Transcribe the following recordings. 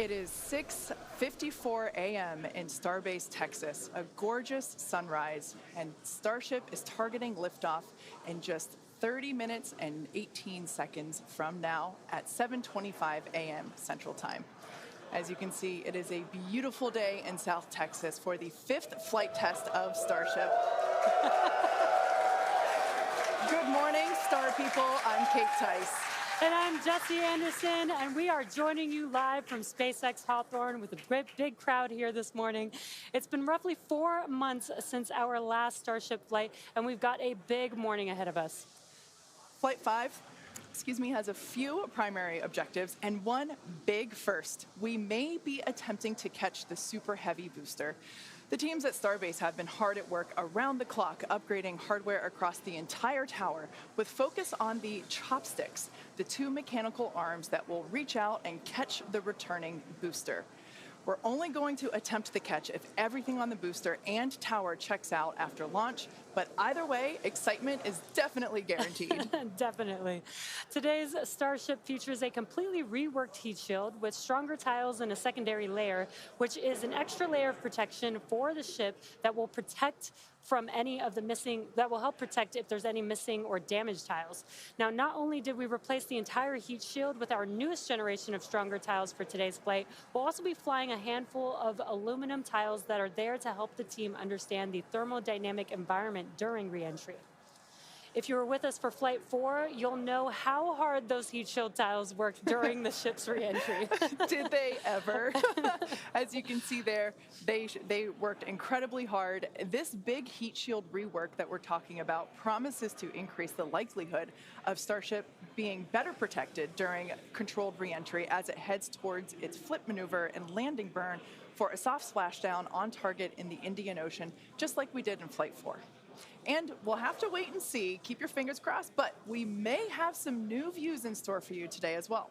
It is 6:54 a.m. in Starbase, Texas, a gorgeous sunrise, and Starship is targeting liftoff in just 30 minutes and 18 seconds from now at 7:25 a.m. Central Time. As you can see, it is a beautiful day in South Texas for the fifth flight test of Starship. Good morning, Star people. I'm Kate Tice. And I'm Jesse Anderson, and we are joining you live from SpaceX Hawthorne with a great big crowd here this morning. It's been roughly 4 months since our last Starship flight, and we've got a big morning ahead of us. Flight 5, has a few primary objectives and one big first. We may be attempting to catch the Super Heavy booster. The teams at Starbase have been hard at work around the clock upgrading hardware across the entire tower with focus on the chopsticks, the two mechanical arms that will reach out and catch the returning booster. We're only going to attempt the catch if everything on the booster and tower checks out after launch, but either way, excitement is definitely guaranteed. Definitely. Today's Starship features a completely reworked heat shield with stronger tiles and a secondary layer, which is an extra layer of protection for the ship that will protect from any of the missing, that will help protect if there's any missing or damaged tiles. Now, not only did we replace the entire heat shield with our newest generation of stronger tiles for today's flight, we'll also be flying a handful of aluminum tiles that are there to help the team understand the thermodynamic environment during re-entry. If you were with us for Flight 4, you'll know how hard those heat shield tiles worked during the ship's re-entry. Did they ever? As you can see there, they worked incredibly hard. This big heat shield rework that we're talking about promises to increase the likelihood of Starship being better protected during controlled re-entry as it heads towards its flip maneuver and landing burn for a soft splashdown on target in the Indian Ocean, just like we did in Flight 4. And we'll have to wait and see, keep your fingers crossed, but we may have some new views in store for you today as well.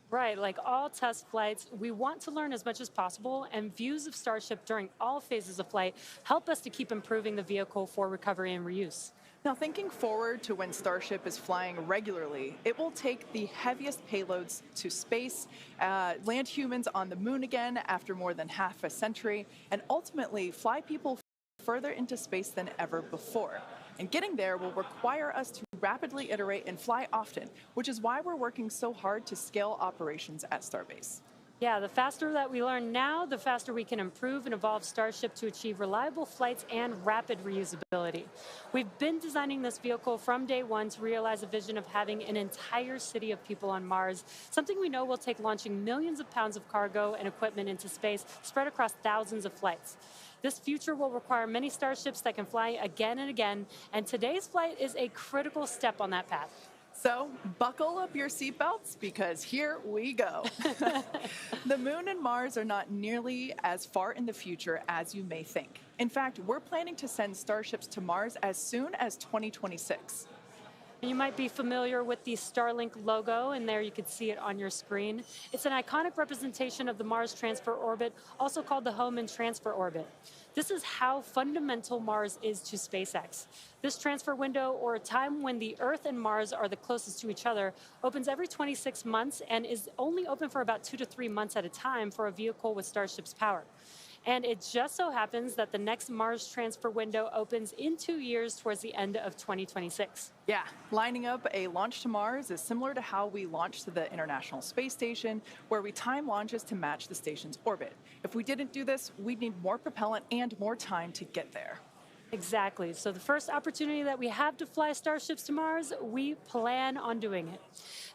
Right, like all test flights, we want to learn as much as possible, and views of Starship during all phases of flight help us to keep improving the vehicle for recovery and reuse. Now, thinking forward to when Starship is flying regularly, it will take the heaviest payloads to space, land humans on the moon again after more than half a century, and ultimately fly people further into space than ever before. And getting there will require us to rapidly iterate and fly often, which is why we're working so hard to scale operations at Starbase. Yeah, the faster that we learn now, the faster we can improve and evolve Starship to achieve reliable flights and rapid reusability. We've been designing this vehicle from day one to realize a vision of having an entire city of people on Mars, something we know will take launching millions of pounds of cargo and equipment into space spread across thousands of flights. This future will require many Starships that can fly again and again, and today's flight is a critical step on that path. So buckle up your seatbelts because here we go. The moon and Mars are not nearly as far in the future as you may think. In fact, we're planning to send Starships to Mars as soon as 2026. You might be familiar with the Starlink logo, and there you can see it on your screen. It's an iconic representation of the Mars Transfer Orbit, also called the Hohmann Transfer Orbit. This is how fundamental Mars is to SpaceX. This transfer window, or a time when the Earth and Mars are the closest to each other, opens every 26 months and is only open for about 2 to 3 months at a time for a vehicle with Starship's power. And it just so happens that the next Mars transfer window opens in 2 years towards the end of 2026. Yeah, lining up a launch to Mars is similar to how we launched to the International Space Station, where we time launches to match the station's orbit. If we didn't do this, we'd need more propellant and more time to get there. Exactly. So the first opportunity that we have to fly Starships to Mars, we plan on doing it.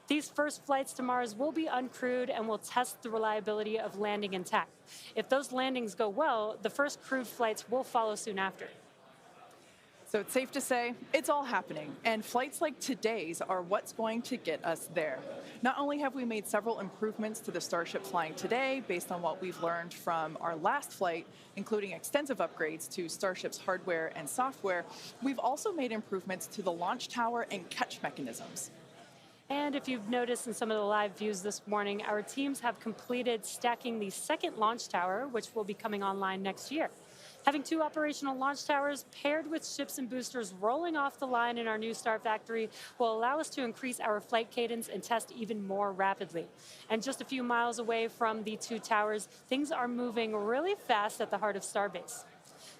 These first flights to Mars will be uncrewed and will test the reliability of landing intact. If those landings go well, the first crewed flights will follow soon after. So it's safe to say it's all happening, and flights like today's are what's going to get us there. Not only have we made several improvements to the Starship flying today based on what we've learned from our last flight, including extensive upgrades to Starship's hardware and software, we've also made improvements to the launch tower and catch mechanisms. And if you've noticed in some of the live views this morning, our teams have completed stacking the second launch tower, which will be coming online next year. Having two operational launch towers paired with ships and boosters rolling off the line in our new Star Factory will allow us to increase our flight cadence and test even more rapidly. And just a few miles away from the two towers, things are moving really fast at the heart of Starbase.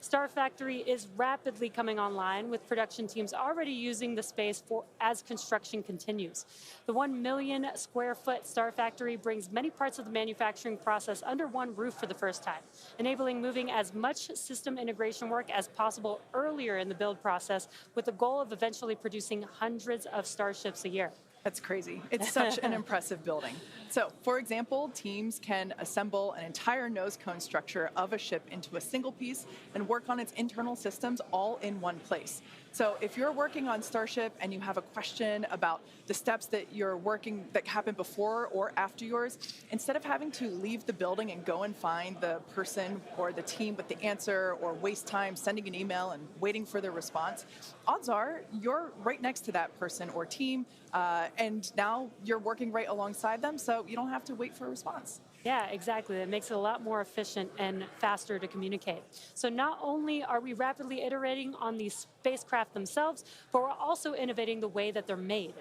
Star Factory is rapidly coming online, with production teams already using the space as construction continues. The 1 million square foot Star Factory brings many parts of the manufacturing process under one roof for the first time, enabling moving as much system integration work as possible earlier in the build process, with the goal of eventually producing hundreds of Starships a year. That's crazy. It's such an impressive building. So, for example, teams can assemble an entire nose cone structure of a ship into a single piece and work on its internal systems all in one place. So if you're working on Starship and you have a question about the steps that you're working that happen before or after yours, instead of having to leave the building and go and find the person or the team with the answer, or waste time sending an email and waiting for their response, odds are you're right next to that person or team, and now you're working right alongside them, so you don't have to wait for a response. Yeah, exactly. It makes it a lot more efficient and faster to communicate. So not only are we rapidly iterating on these spacecraft themselves, but we're also innovating the way that they're made.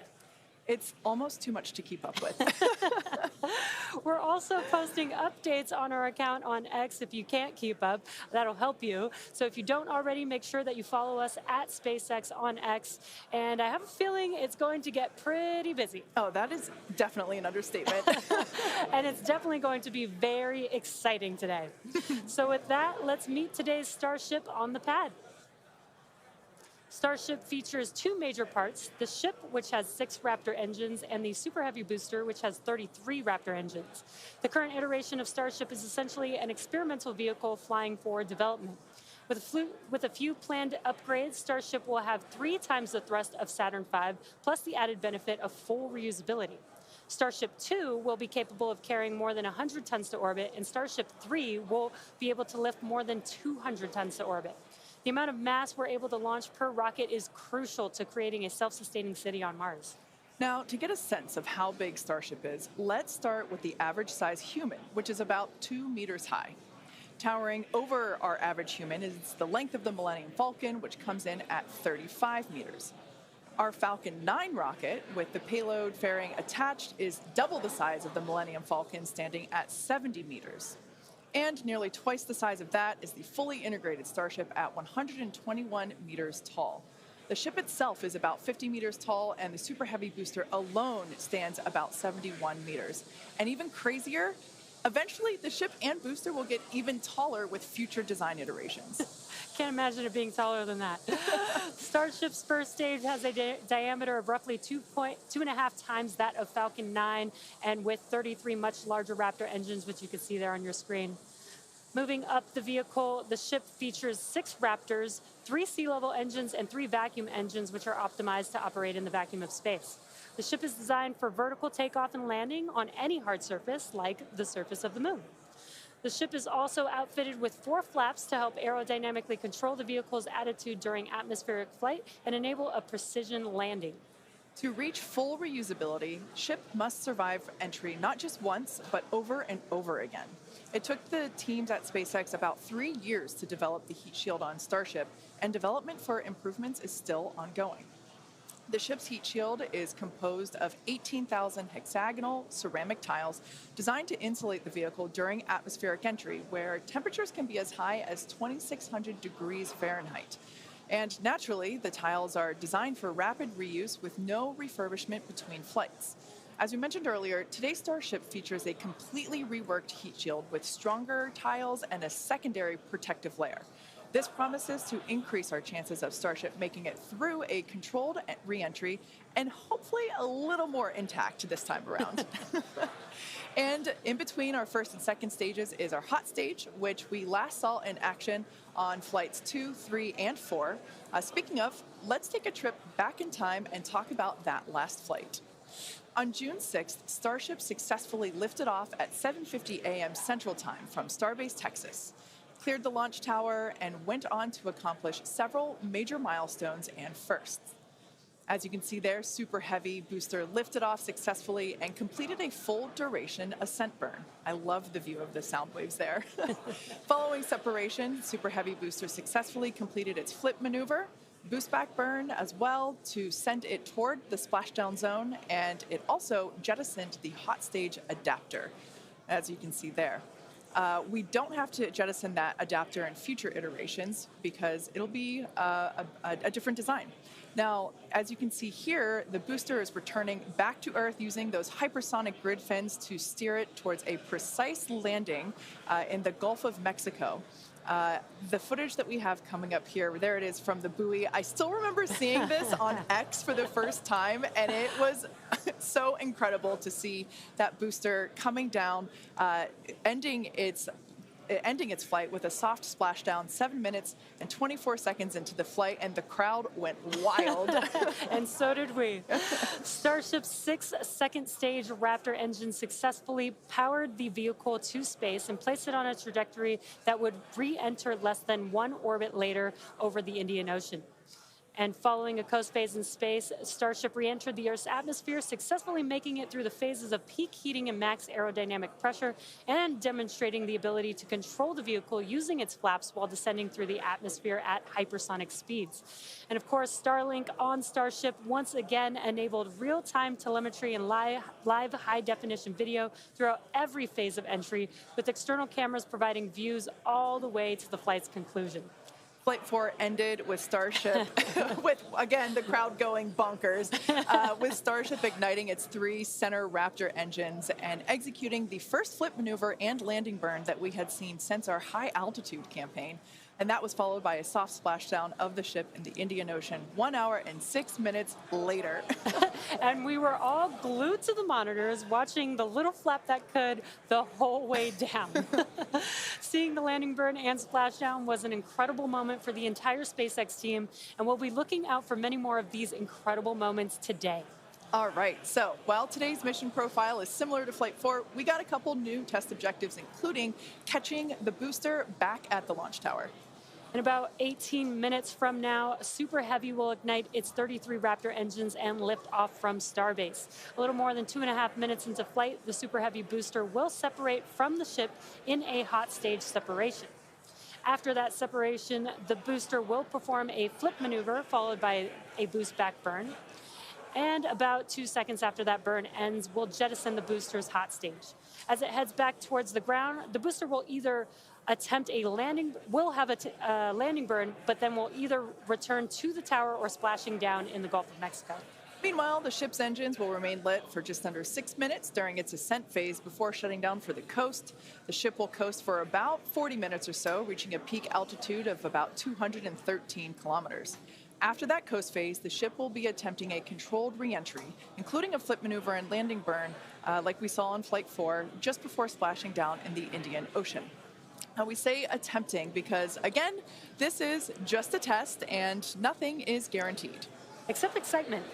It's almost too much to keep up with. We're also posting updates on our account on X. If you can't keep up, that'll help you. So if you don't already, make sure that you follow us at SpaceX on X. And I have a feeling it's going to get pretty busy. Oh, that is definitely an understatement. And it's definitely going to be very exciting today. So with that, let's meet today's Starship on the pad. Starship features two major parts: the ship, which has 6 Raptor engines, and the Super Heavy booster, which has 33 Raptor engines. The current iteration of Starship is essentially an experimental vehicle flying for development. With a few planned upgrades, Starship will have 3 times the thrust of Saturn V, plus the added benefit of full reusability. Starship 2 will be capable of carrying more than 100 tons to orbit, and Starship 3 will be able to lift more than 200 tons to orbit. The amount of mass we're able to launch per rocket is crucial to creating a self-sustaining city on Mars. Now, to get a sense of how big Starship is, let's start with the average size human, which is about 2 meters high. Towering over our average human is the length of the Millennium Falcon, which comes in at 35 meters. Our Falcon 9 rocket, with the payload fairing attached, is double the size of the Millennium Falcon, standing at 70 meters. And nearly twice the size of that is the fully integrated Starship at 121 meters tall. The ship itself is about 50 meters tall, and the Super Heavy booster alone stands about 71 meters. And even crazier, eventually the ship and booster will get even taller with future design iterations. Can't imagine it being taller than that. Starship's first stage has a diameter of roughly 2.5 times that of Falcon 9, and with 33 much larger Raptor engines, which you can see there on your screen. Moving up the vehicle, the ship features 6 Raptors, 3 sea-level engines, and 3 vacuum engines, which are optimized to operate in the vacuum of space. The ship is designed for vertical takeoff and landing on any hard surface, like the surface of the moon. The ship is also outfitted with 4 flaps to help aerodynamically control the vehicle's attitude during atmospheric flight and enable a precision landing. To reach full reusability, ship must survive entry not just once, but over and over again. It took the teams at SpaceX about 3 years to develop the heat shield on Starship, and development for improvements is still ongoing. The ship's heat shield is composed of 18,000 hexagonal ceramic tiles designed to insulate the vehicle during atmospheric entry, where temperatures can be as high as 2,600 degrees Fahrenheit. And naturally, the tiles are designed for rapid reuse with no refurbishment between flights. As we mentioned earlier, today's Starship features a completely reworked heat shield with stronger tiles and a secondary protective layer. This promises to increase our chances of Starship making it through a controlled re-entry, and hopefully a little more intact this time around. And in between our first and second stages is our hot stage, which we last saw in action on flights 2, 3, and 4. Speaking of, let's take a trip back in time and talk about that last flight. On June 6th, Starship successfully lifted off at 7:50 a.m. Central Time from Starbase, Texas, cleared the launch tower, and went on to accomplish several major milestones and firsts. As you can see there, Super Heavy booster lifted off successfully and completed a full duration ascent burn. I love the view of the sound waves there. Following separation, Super Heavy booster successfully completed its flip maneuver, boost back burn as well to send it toward the splashdown zone, and it also jettisoned the hot stage adapter, as you can see there. We don't have to jettison that adapter in future iterations because it'll be a different design. Now, as you can see here, the booster is returning back to Earth using those hypersonic grid fins to steer it towards a precise landing in the Gulf of Mexico. The footage that we have coming up here, there it is from the buoy. I still remember seeing this on X for the first time, and it was so incredible to see that booster coming down, ending its flight with a soft splashdown 7 minutes and 24 seconds into the flight, and the crowd went wild. And so did we. Starship's 6 second-stage Raptor engine successfully powered the vehicle to space and placed it on a trajectory that would re-enter less than 1 orbit later over the Indian Ocean. And following a coast phase in space, Starship re-entered the Earth's atmosphere, successfully making it through the phases of peak heating and max aerodynamic pressure, and demonstrating the ability to control the vehicle using its flaps while descending through the atmosphere at hypersonic speeds. And of course, Starlink on Starship once again enabled real-time telemetry and live high-definition video throughout every phase of entry, with external cameras providing views all the way to the flight's conclusion. Flight 4 ended with Starship, with, again, the crowd going bonkers, with Starship igniting its 3 center Raptor engines and executing the first flip maneuver and landing burn that we had seen since our high-altitude campaign. And that was followed by a soft splashdown of the ship in the Indian Ocean 1 hour and 6 minutes later. And we were all glued to the monitors, watching the little flap that could the whole way down. Seeing the landing burn and splashdown was an incredible moment for the entire SpaceX team, and we'll be looking out for many more of these incredible moments today. All right, so while today's mission profile is similar to Flight 4, we got a couple new test objectives, including catching the booster back at the launch tower. In about 18 minutes from now, Super Heavy will ignite its 33 Raptor engines and lift off from Starbase. A little more than 2.5 minutes into flight, the Super Heavy booster will separate from the ship in a hot stage separation. After that separation, the booster will perform a flip maneuver followed by a boost back burn. And about 2 seconds after that burn ends, we'll jettison the booster's hot stage. As it heads back towards the ground, the booster will either attempt a landing, will have a landing burn, but then will either return to the tower or splashing down in the Gulf of Mexico. Meanwhile, the ship's engines will remain lit for just under 6 minutes during its ascent phase before shutting down for the coast. The ship will coast for about 40 minutes or so, reaching a peak altitude of about 213 kilometers. After that coast phase, the ship will be attempting a controlled re-entry, including a flip maneuver and landing burn, like we saw on Flight 4, just before splashing down in the Indian Ocean. Now, we say attempting because, again, this is just a test and nothing is guaranteed. Except excitement.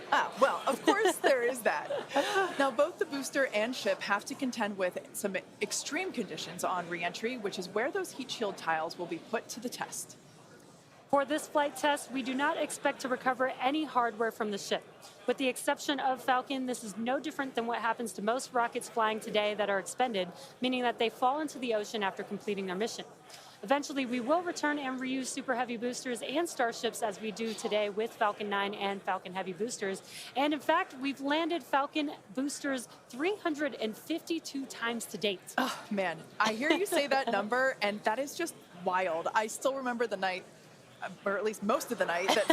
Well, of course there is that. Now, both the booster and ship have to contend with some extreme conditions on re-entry, which is where those heat shield tiles will be put to the test. For this flight test, we do not expect to recover any hardware from the ship. With the exception of Falcon, this is no different than what happens to most rockets flying today that are expended, meaning that they fall into the ocean after completing their mission. Eventually, we will return and reuse Super Heavy boosters and Starships as we do today with Falcon 9 and Falcon Heavy boosters. And in fact, we've landed Falcon boosters 352 times to date. Oh, man, I hear you say that number, and that is just wild. I still remember the night, or at least most of the night, that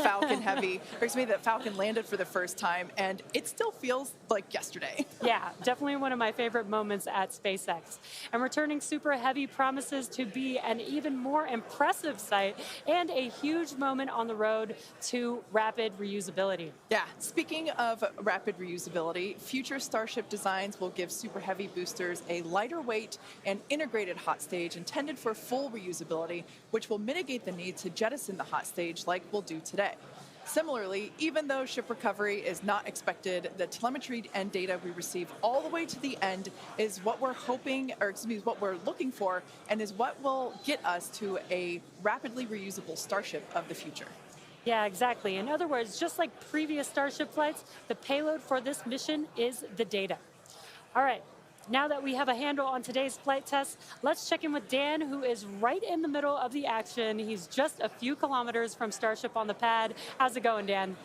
Falcon landed for the first time, and it still feels like yesterday. Yeah, definitely one of my favorite moments at SpaceX. And returning Super Heavy promises to be an even more impressive sight and a huge moment on the road to rapid reusability. Yeah, speaking of rapid reusability, future Starship designs will give Super Heavy boosters a lighter weight and integrated hot stage intended for full reusability, which will mitigate the need to jettison the hot stage like we'll do today. Similarly, even though ship recovery is not expected, the telemetry and data we receive all the way to the end is what we're what we're looking for, and is what will get us to a rapidly reusable Starship of the future. Yeah, exactly. In other words, just like previous Starship flights, the payload for this mission is the data. All right. Now that we have a handle on today's flight test, let's check in with Dan, who is right in the middle of the action. He's just a few kilometers from Starship on the pad. How's it going, Dan?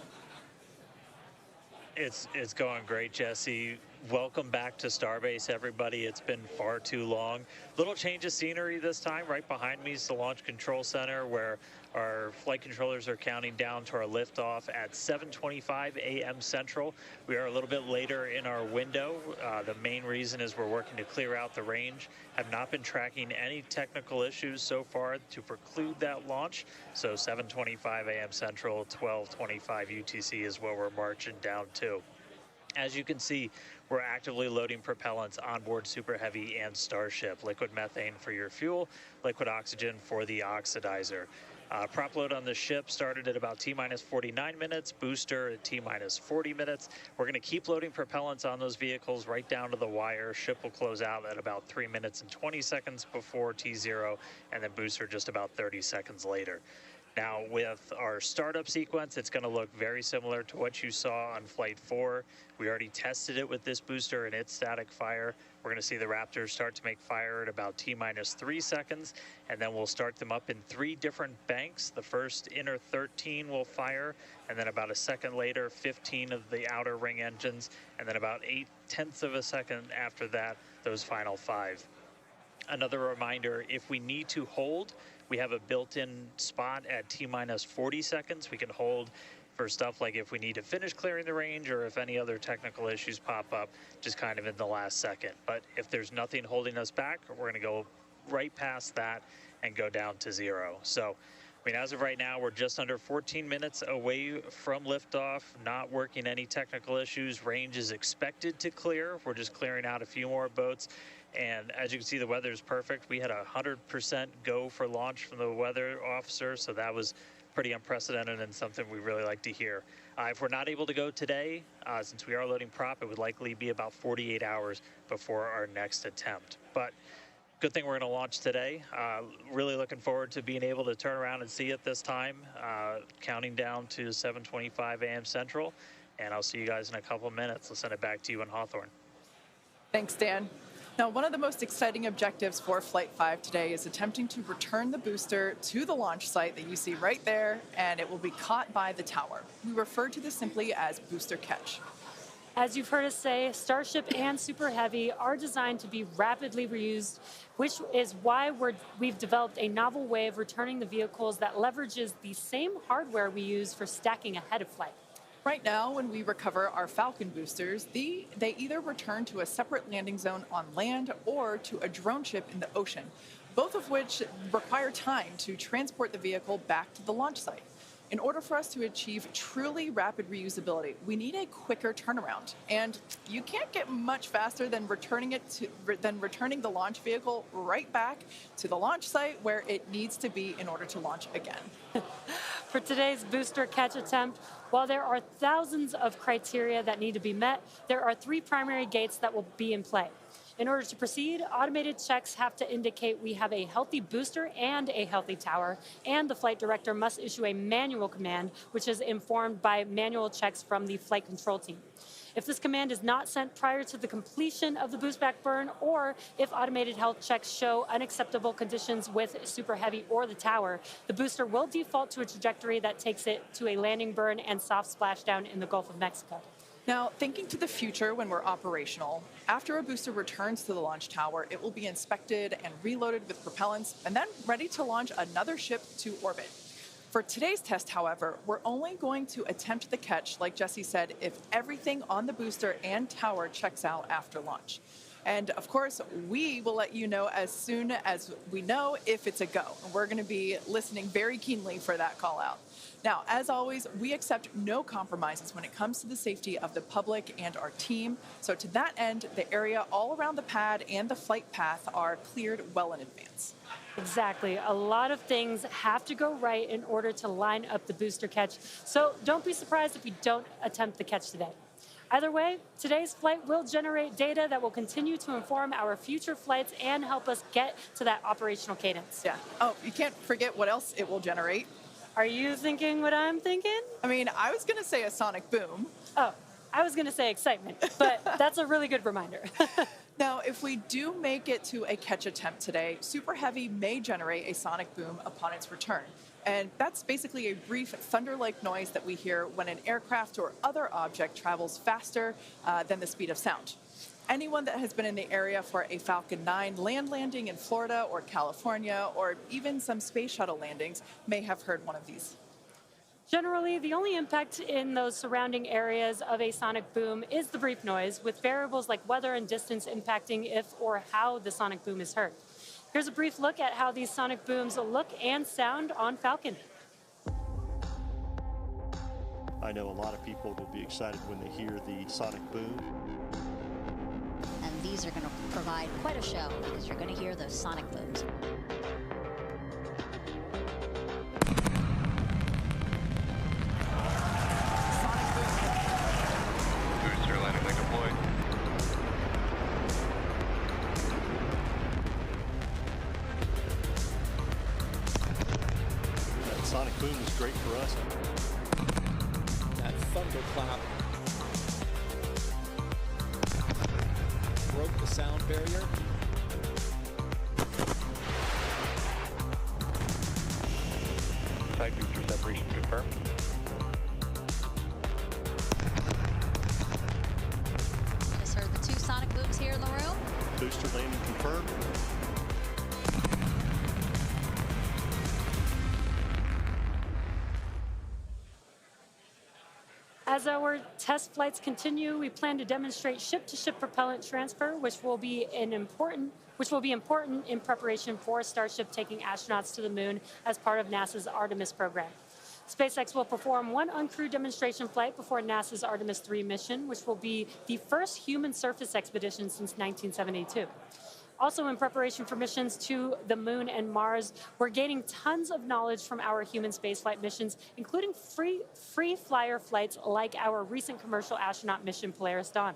It's going great, Jesse. Welcome back to Starbase, everybody. It's been far too long. Little change of scenery this time. Right behind me is the Launch Control Center, where our flight controllers are counting down to our liftoff at 7:25 a.m. Central. We are a little bit later in our window. The main reason is we're working to clear out the range. Have not been tracking any technical issues so far to preclude that launch. So 7:25 a.m. Central, 12:25 UTC is where we're marching down to. As you can see, we're actively loading propellants on board Super Heavy and Starship. Liquid methane for your fuel, liquid oxygen for the oxidizer. Prop load on the ship started at about T-minus 49 minutes, booster at T-minus 40 minutes. We're going to keep loading propellants on those vehicles right down to the wire. Ship will close out at about 3 minutes and 20 seconds before T0, and then booster just about 30 seconds later. Now, with our startup sequence, it's going to look very similar to what you saw on Flight 4. We already tested it with this booster and its static fire. We're going to see the Raptors start to make fire at about T-minus 3 seconds, and then we'll start them up in 3 different banks. The first inner 13 will fire, and then about a second later, 15 of the outer ring engines, and then about 0.8 of a second after that, those final 5. Another reminder, if we need to hold, we have a built-in spot at T-minus 40 seconds. We can hold for stuff like if we need to finish clearing the range or if any other technical issues pop up, just kind of in the last second. But if there's nothing holding us back, we're going to go right past that and go down to 0. So, I mean, as of right now, we're just under 14 minutes away from liftoff, not working any technical issues. Range is expected to clear. We're just clearing out a few more boats. And as you can see, the weather is perfect. We had a 100% go for launch from the weather officer, so that was pretty unprecedented and something we really like to hear. If we're not able to go today, since we are loading prop, it would likely be about 48 hours before our next attempt. But good thing we're going to launch today. Really looking forward to being able to turn around and see it this time, counting down to 7:25 a.m. Central. And I'll see you guys in a couple of minutes. I'll send it back to you in Hawthorne. Thanks, Dan. Now, one of the most exciting objectives for Flight 5 today is attempting to return the booster to the launch site that you see right there, and it will be caught by the tower. We refer to this simply as booster catch. As you've heard us say, Starship and Super Heavy are designed to be rapidly reused, which is why we've developed a novel way of returning the vehicles that leverages the same hardware we use for stacking ahead of flight. Right now, when we recover our Falcon boosters, they either return to a separate landing zone on land or to a drone ship in the ocean, both of which require time to transport the vehicle back to the launch site. In order for us to achieve truly rapid reusability, we need a quicker turnaround. And you can't get much faster than returning the launch vehicle right back to the launch site where it needs to be in order to launch again. For today's booster catch attempt, while there are thousands of criteria that need to be met, there are 3 primary gates that will be in play. In order to proceed, automated checks have to indicate we have a healthy booster and a healthy tower, and the flight director must issue a manual command, which is informed by manual checks from the flight control team. If this command is not sent prior to the completion of the boost back burn, or if automated health checks show unacceptable conditions with Super Heavy or the tower, the booster will default to a trajectory that takes it to a landing burn and soft splashdown in the Gulf of Mexico. Now, thinking to the future when we're operational, after a booster returns to the launch tower, it will be inspected and reloaded with propellants and then ready to launch another ship to orbit. For today's test, however, we're only going to attempt the catch, like Jesse said, if everything on the booster and tower checks out after launch. And of course, we will let you know as soon as we know if it's a go. And we're going to be listening very keenly for that call out. Now, as always, we accept no compromises when it comes to the safety of the public and our team. So to that end, the area all around the pad and the flight path are cleared well in advance. Exactly. A lot of things have to go right in order to line up the booster catch. So don't be surprised if you don't attempt the catch today. Either way, today's flight will generate data that will continue to inform our future flights and help us get to that operational cadence. Yeah. Oh, you can't forget what else it will generate. Are you thinking what I'm thinking? I mean, I was going to say a sonic boom. Oh, I was going to say excitement, but that's a really good reminder. Now, if we do make it to a catch attempt today, Super Heavy may generate a sonic boom upon its return. And that's basically a brief thunder-like noise that we hear when an aircraft or other object travels faster than the speed of sound. Anyone that has been in the area for a Falcon 9 land landing in Florida or California, or even some space shuttle landings, may have heard one of these. Generally, the only impact in those surrounding areas of a sonic boom is the brief noise, with variables like weather and distance impacting if or how the sonic boom is heard. Here's a brief look at how these sonic booms look and sound on Falcon. I know a lot of people will be excited when they hear the sonic boom. And these are going to provide quite a show because you're going to hear those sonic booms. Booster landing leg deployed. That sonic boom is great for us. That thunderclap broke the sound barrier. Side booster separation confirmed. Just heard the two sonic booms here in the room. Booster landing confirmed. As our test flights continue, we plan to demonstrate ship-to-ship propellant transfer, which will be important in preparation for Starship taking astronauts to the moon as part of NASA's Artemis program. SpaceX will perform one uncrewed demonstration flight before NASA's Artemis 3 mission, which will be the first human surface expedition since 1972. Also, in preparation for missions to the moon and Mars, we're gaining tons of knowledge from our human spaceflight missions, including free flyer flights like our recent commercial astronaut mission, Polaris Dawn.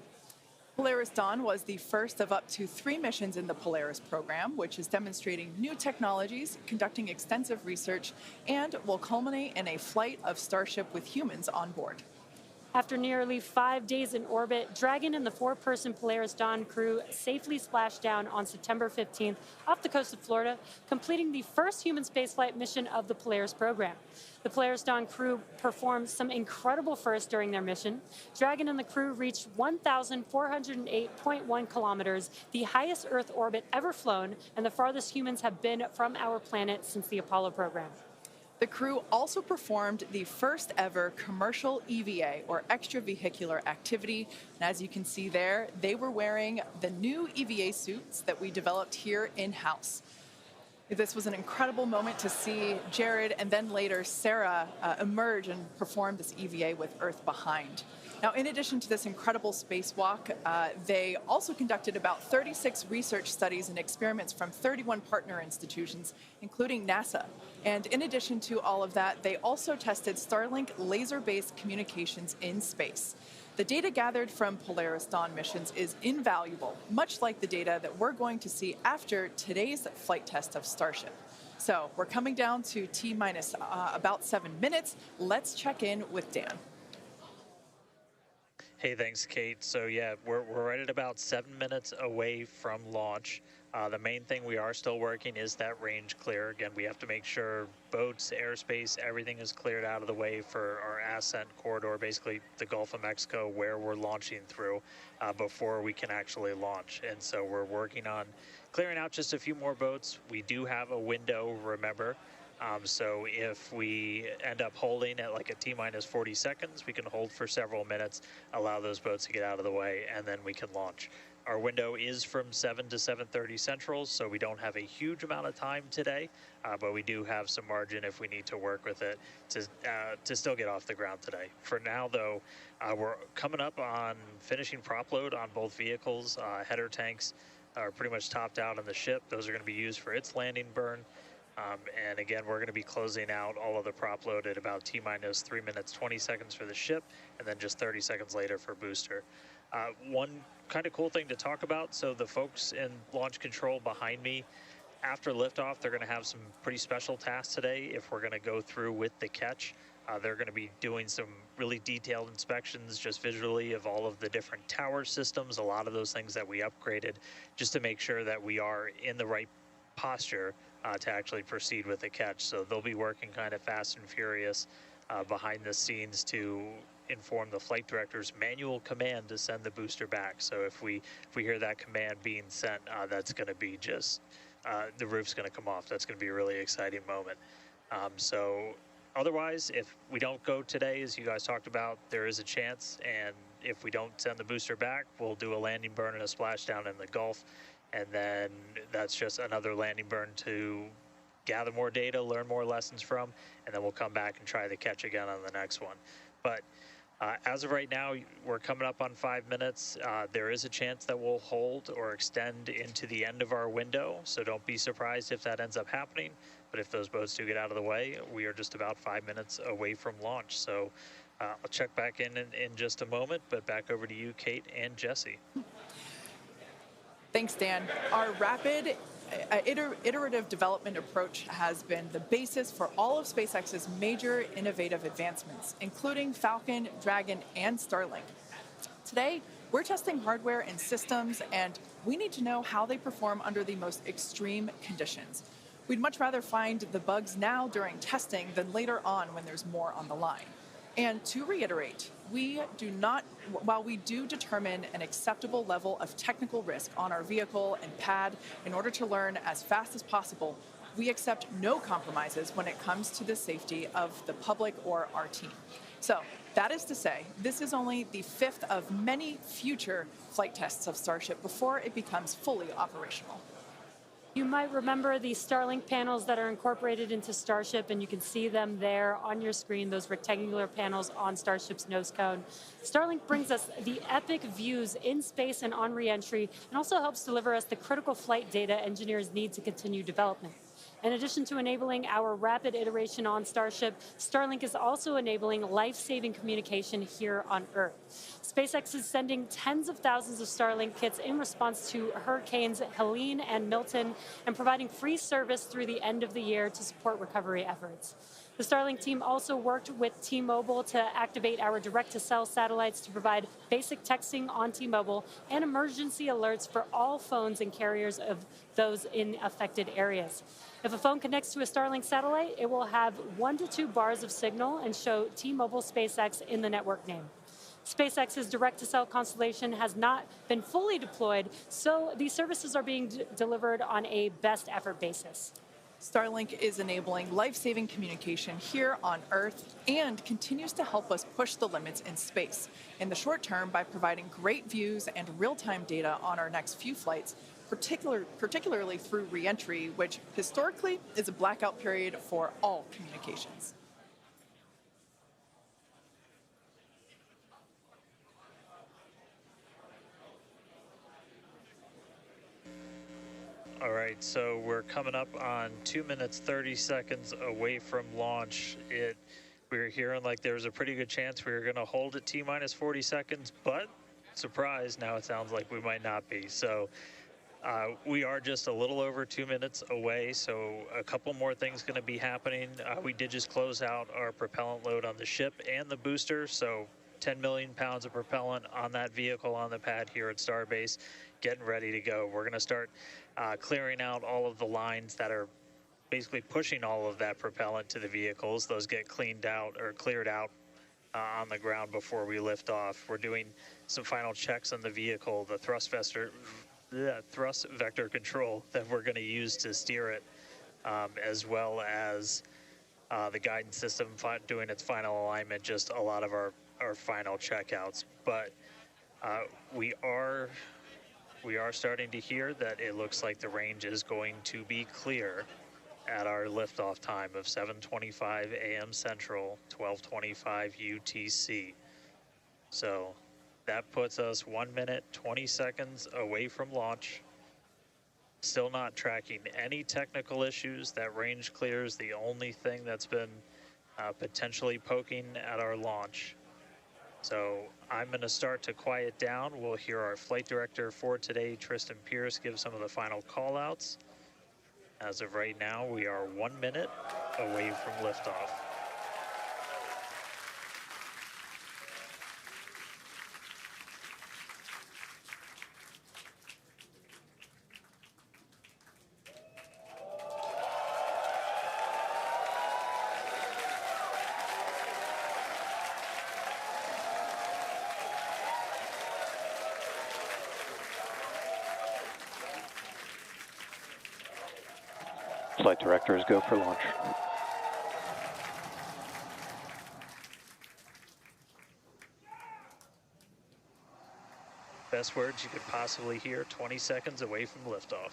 Polaris Dawn was the first of up to 3 missions in the Polaris program, which is demonstrating new technologies, conducting extensive research, and will culminate in a flight of Starship with humans on board. After nearly 5 days in orbit, Dragon and the 4-person Polaris Dawn crew safely splashed down on September 15th off the coast of Florida, completing the first human spaceflight mission of the Polaris program. The Polaris Dawn crew performed some incredible firsts during their mission. Dragon and the crew reached 1,408.1 kilometers, the highest Earth orbit ever flown, and the farthest humans have been from our planet since the Apollo program. The crew also performed the first ever commercial EVA, or extravehicular activity. And as you can see there, they were wearing the new EVA suits that we developed here in-house. This was an incredible moment to see Jared and then later Sarah emerge and perform this EVA with Earth behind. Now, in addition to this incredible spacewalk, they also conducted about 36 research studies and experiments from 31 partner institutions, including NASA. And in addition to all of that, they also tested Starlink laser-based communications in space. The data gathered from Polaris Dawn missions is invaluable, much like the data that we're going to see after today's flight test of Starship. So we're coming down to T-minus about 7 minutes. Let's check in with Dan. Hey, thanks, Kate. So yeah, we're right at about 7 minutes away from launch. The main thing we are still working is that range clear. Again, we have to make sure boats, airspace, everything is cleared out of the way for our ascent corridor, basically the Gulf of Mexico, where we're launching through before we can actually launch. And so we're working on clearing out just a few more boats. We do have a window, remember. So if we end up holding at like a T-minus 40 seconds, we can hold for several minutes, allow those boats to get out of the way, and then we can launch. Our window is from 7 to 7:30 Central, so we don't have a huge amount of time today, but we do have some margin if we need to work with it to still get off the ground today. For now, though, we're coming up on finishing prop load on both vehicles. Header tanks are pretty much topped out on the ship. Those are going to be used for its landing burn. And again, we're going to be closing out all of the prop load at about T-minus 3 minutes, 20 seconds for the ship, and then just 30 seconds later for booster. One kind of cool thing to talk about, so the folks in launch control behind me, after liftoff, they're going to have some pretty special tasks today if we're going to go through with the catch. They're going to be doing some really detailed inspections just visually of all of the different tower systems, a lot of those things that we upgraded, just to make sure that we are in the right posture to actually proceed with the catch. So they'll be working kind of fast and furious behind the scenes to inform the flight director's manual command to send the booster back. So if we hear that command being sent, that's going to be just the roof's going to come off. That's going to be a really exciting moment. So otherwise, if we don't go today, as you guys talked about, there is a chance, and if we don't send the booster back, we'll do a landing burn and a splashdown in the Gulf, and then that's just another landing burn to gather more data, learn more lessons from, and then we'll come back and try the catch again on the next one. But as of right now, we're coming up on 5 minutes. There is a chance that we'll hold or extend into the end of our window, so don't be surprised if that ends up happening. But if those boats do get out of the way, we are just about 5 minutes away from launch. So I'll check back in just a moment, but back over to you, Kate and Jesse. Thanks, Dan. Our rapid iterative development approach has been the basis for all of SpaceX's major innovative advancements, including Falcon, Dragon, and Starlink. Today, we're testing hardware and systems, and we need to know how they perform under the most extreme conditions. We'd much rather find the bugs now during testing than later on when there's more on the line. And to reiterate, while we do determine an acceptable level of technical risk on our vehicle and pad in order to learn as fast as possible, we accept no compromises when it comes to the safety of the public or our team. So that is to say, this is only the 5th of many future flight tests of Starship before it becomes fully operational. You might remember the Starlink panels that are incorporated into Starship, and you can see them there on your screen, those rectangular panels on Starship's nose cone. Starlink brings us the epic views in space and on re-entry, and also helps deliver us the critical flight data engineers need to continue development. In addition to enabling our rapid iteration on Starship, Starlink is also enabling life-saving communication here on Earth. SpaceX is sending tens of thousands of Starlink kits in response to Hurricanes Helene and Milton, and providing free service through the end of the year to support recovery efforts. The Starlink team also worked with T-Mobile to activate our direct-to-cell satellites to provide basic texting on T-Mobile and emergency alerts for all phones and carriers of those in affected areas. If a phone connects to a Starlink satellite, it will have 1 to 2 bars of signal and show T-Mobile SpaceX in the network name. SpaceX's direct-to-cell constellation has not been fully deployed, so these services are being delivered on a best effort basis. Starlink is enabling life-saving communication here on Earth and continues to help us push the limits in space. In the short term, by providing great views and real-time data on our next few flights, particularly through re-entry, which historically is a blackout period for all communications. All right, so we're coming up on 2 minutes, 30 seconds away from launch. We were hearing like there was a pretty good chance we were going to hold at T-minus 40 seconds, but surprise, now it sounds like we might not be. So we are just a little over 2 minutes away, so a couple more things going to be happening. We did just close out our propellant load on the ship and the booster, so 10 million pounds of propellant on that vehicle on the pad here at Starbase, getting ready to go. We're going to start clearing out all of the lines that are basically pushing all of that propellant to the vehicles. Those get cleaned out or cleared out on the ground before we lift off. We're doing some final checks on the vehicle, the thrust vector control that we're going to use to steer it, as well as the guidance system doing its final alignment, just a lot of our final checkouts. But we are starting to hear that it looks like the range is going to be clear at our liftoff time of 7:25 a.m. Central, 12:25 UTC. So that puts us 1 minute, 20 seconds away from launch. Still not tracking any technical issues. That range clear is the only thing that's been potentially poking at our launch. So I'm going to start to quiet down. We'll hear our flight director for today, Tristan Pierce, give some of the final call outs. As of right now, we are 1 minute away from liftoff. Flight directors go for launch. Best words you could possibly hear 20 seconds away from liftoff.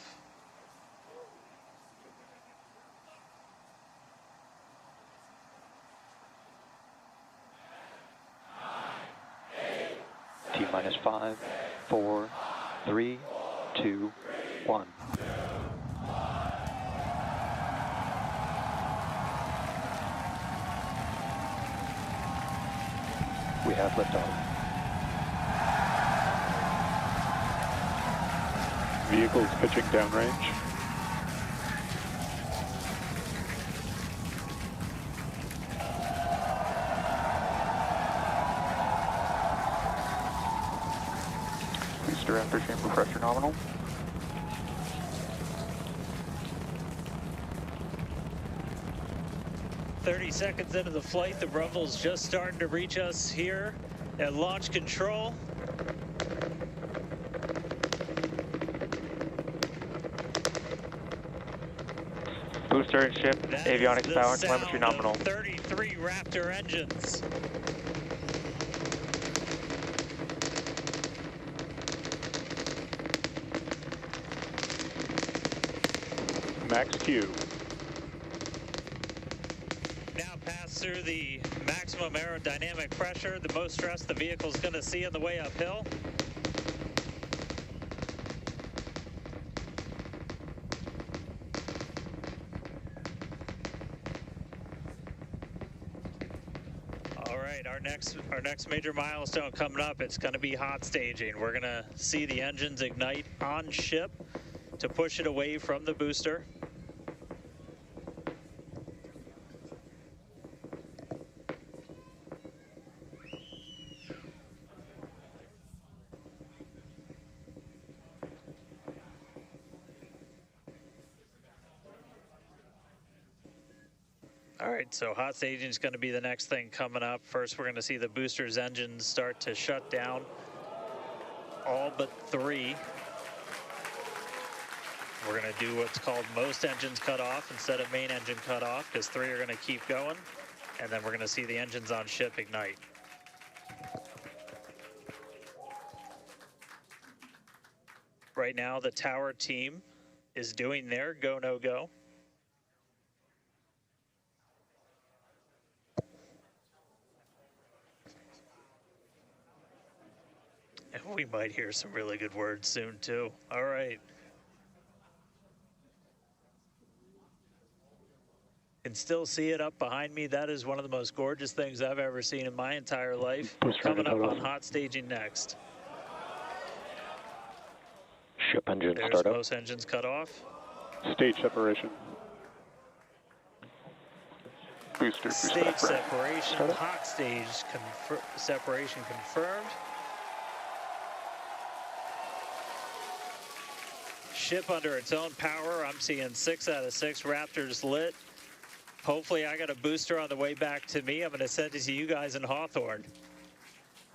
T-minus 5, 4, 3, 2, 1. We have liftoff. Vehicles pitching downrange. Booster after chamber pressure nominal. "30 seconds into the flight, the rumble's just starting to reach us here at launch control. Booster and ship, That avionics is power, the telemetry sound nominal. of 33 Raptor engines. Max Q. Now pass through the maximum aerodynamic pressure, the most stress the vehicle's going to see on the way uphill. All right, our next major milestone coming up, it's going to be hot staging. We're going to see the engines ignite on ship to push it away from the booster. All right, so hot staging is going to be the next thing coming up. First, we're going to see the booster's engines start to shut down, all but 3. We're going to do what's called most engines cut off instead of main engine cut off, because 3 are going to keep going, and then we're going to see the engines on ship ignite. Right now, the tower team is doing their go, no go. And we might hear some really good words soon, too. All right. Can still see it up behind me. That is one of the most gorgeous things I've ever seen in my entire life. Coming up on hot staging next. Ship engine There's startup. most engines cut off. Stage separation. Booster Stage separation, Startup. hot stage separation confirmed. Ship under its own power. I'm seeing 6 out of 6 Raptors lit. Hopefully I got a booster on the way back to me. I'm going to send it to you guys in Hawthorne.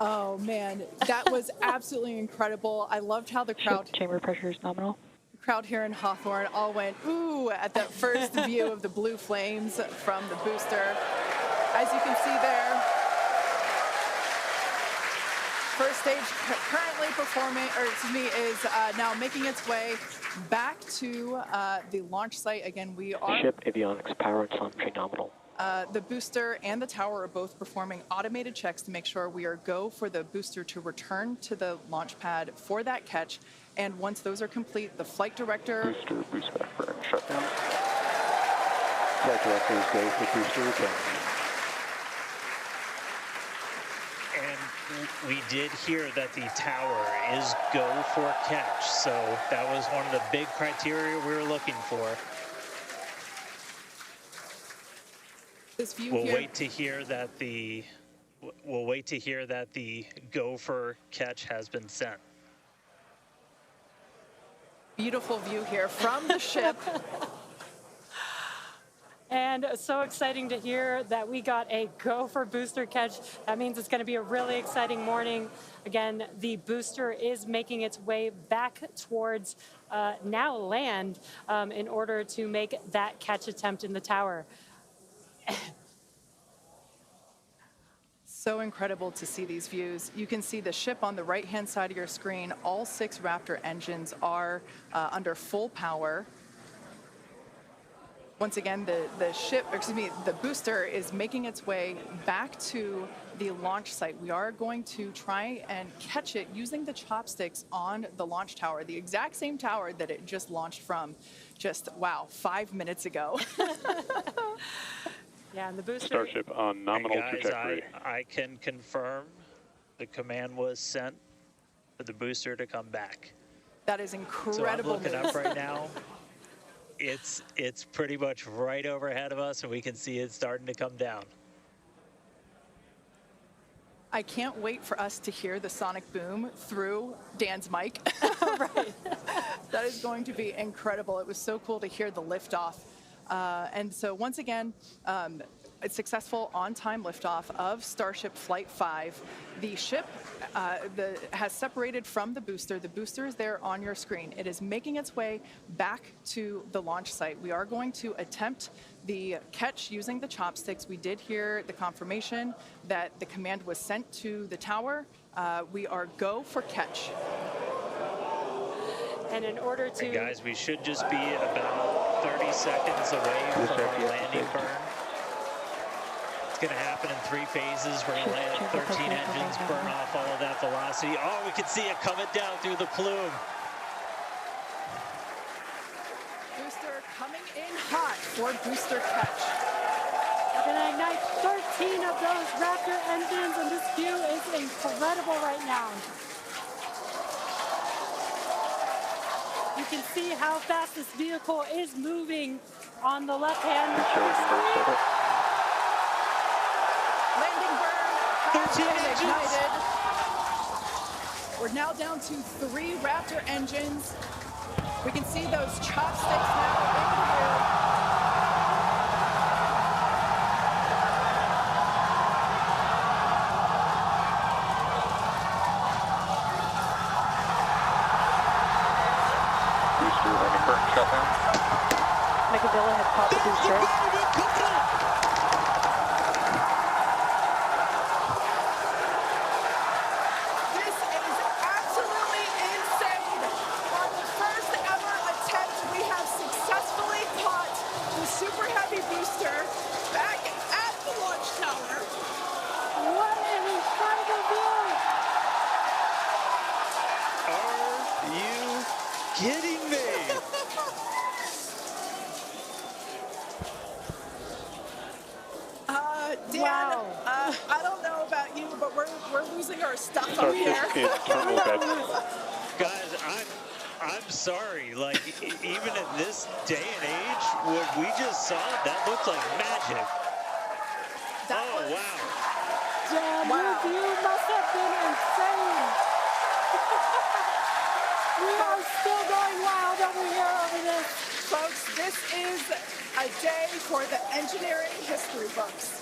Oh man, that was absolutely incredible. I loved how the crowd Chamber pressure is nominal. crowd here in Hawthorne all went ooh at that first view of the blue flames from the booster. As you can see there, first stage currently performing, or excuse me, is now making its way back to the launch site. Again, we are Ship avionics power and telemetry nominal. the booster and the tower are both performing automated checks to make sure we are go for the booster to return to the launch pad for that catch. And once those are complete, the flight director... Booster boost back burn shutdown. Flight directors go for booster return. And we did hear that the tower is go for catch. So that was one of the big criteria we were looking for. This view We'll here. wait to hear that the go for catch has been sent. Beautiful view here from the ship. And so exciting to hear that we got a go for booster catch. That means it's going to be a really exciting morning. Again, the booster is making its way back towards now land in order to make that catch attempt in the tower. So incredible to see these views. You can see the ship on the right-hand side of your screen. All 6 Raptor engines are under full power. Once again, the booster is making its way back to the launch site. We are going to try and catch it using the chopsticks on the launch tower, the exact same tower that it just launched from just, wow, 5 minutes ago. Yeah, and the booster. Starship on nominal Guys, trajectory. I can confirm the command was sent for the booster to come back. That is So I'm incredible looking news. up right now. It's pretty much right overhead of us, and we can see it starting to come down. I can't wait for us to hear the sonic boom through Dan's mic. Right. That is going to be incredible. It was so cool to hear the liftoff. And so once again, it's successful on-time liftoff of Starship Flight 5. The ship has separated from the booster. The booster is there on your screen. It is making its way back to the launch site. We are going to attempt the catch using the chopsticks. We did hear the confirmation that the command was sent to the tower. We are go for catch. And in order to... And guys, we should just be about 30 seconds away from our landing burn. It's going to happen in 3 phases. We're going to land 13 engines, burn off all of that velocity. Oh, we can see it coming down through the plume. Booster coming in hot for booster catch. We're going to ignite 13 of those Raptor engines, and this view is incredible right now. You can see how fast this vehicle is moving on the left-hand screen. Landing burn has 13 been engines. ignited. We're now down to 3 Raptor engines. We can see those chopsticks now in the air. Booster landing burn shutdown. Megadilla had popped the booster. This is absolutely insane. On the first ever attempt, we have successfully caught the Super Heavy booster back at the launch tower. What an incredible view! Are you kidding me? Dan, Wow. I don't know about you, but we're losing our stuff up Starship here. in terminal bed. Guys, I'm sorry. Like, even in this day and age, what we just saw, that looked like magic. That Oh, was- wow. Damn, Wow. your view must have been insane. We are still going wild over here over this. Folks, this is a day for the engineering history books.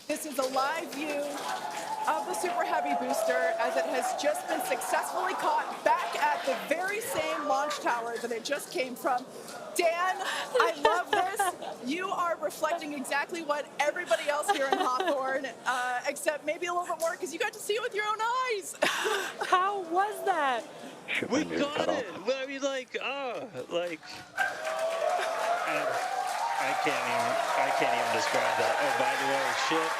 This is a live view of the Super Heavy booster as it has just been successfully caught back at the very same launch tower that it just came from. Dan, I love this. You are reflecting exactly what everybody else here in Hawthorne, except maybe a little bit more because you got to see it with your own eyes. How was that? Ship We engine got cut off. it. Well, I mean, like, I can't even describe that. Oh, by the way, ship,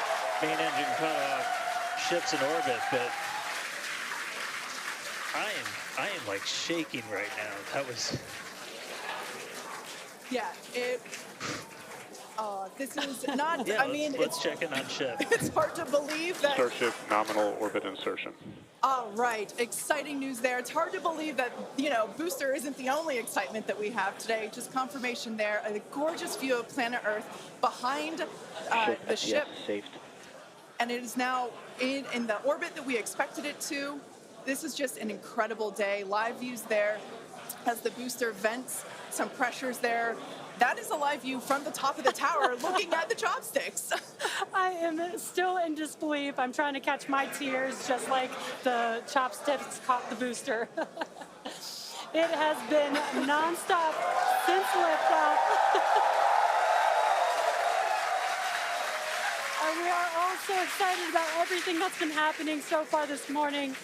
main engine cut off, ship's in orbit, but I am like shaking right now. That was, Yeah, Oh, this is not, Yeah, I mean, let's check in on ship. it's hard to believe that. Starship nominal orbit insertion. All right, exciting news there. It's hard to believe that, booster isn't the only excitement that we have today. Just confirmation there. A gorgeous view of planet Earth behind the ship. Yes, saved. And it is now in the orbit that we expected it to. This is just an incredible day. Live views there as the booster vents, some pressures there. That is a live view from the top of the tower looking at the chopsticks. I am still in disbelief. I'm trying to catch my tears just like the chopsticks caught the booster. It has been nonstop since liftoff. And we are all so excited about everything that's been happening so far this morning.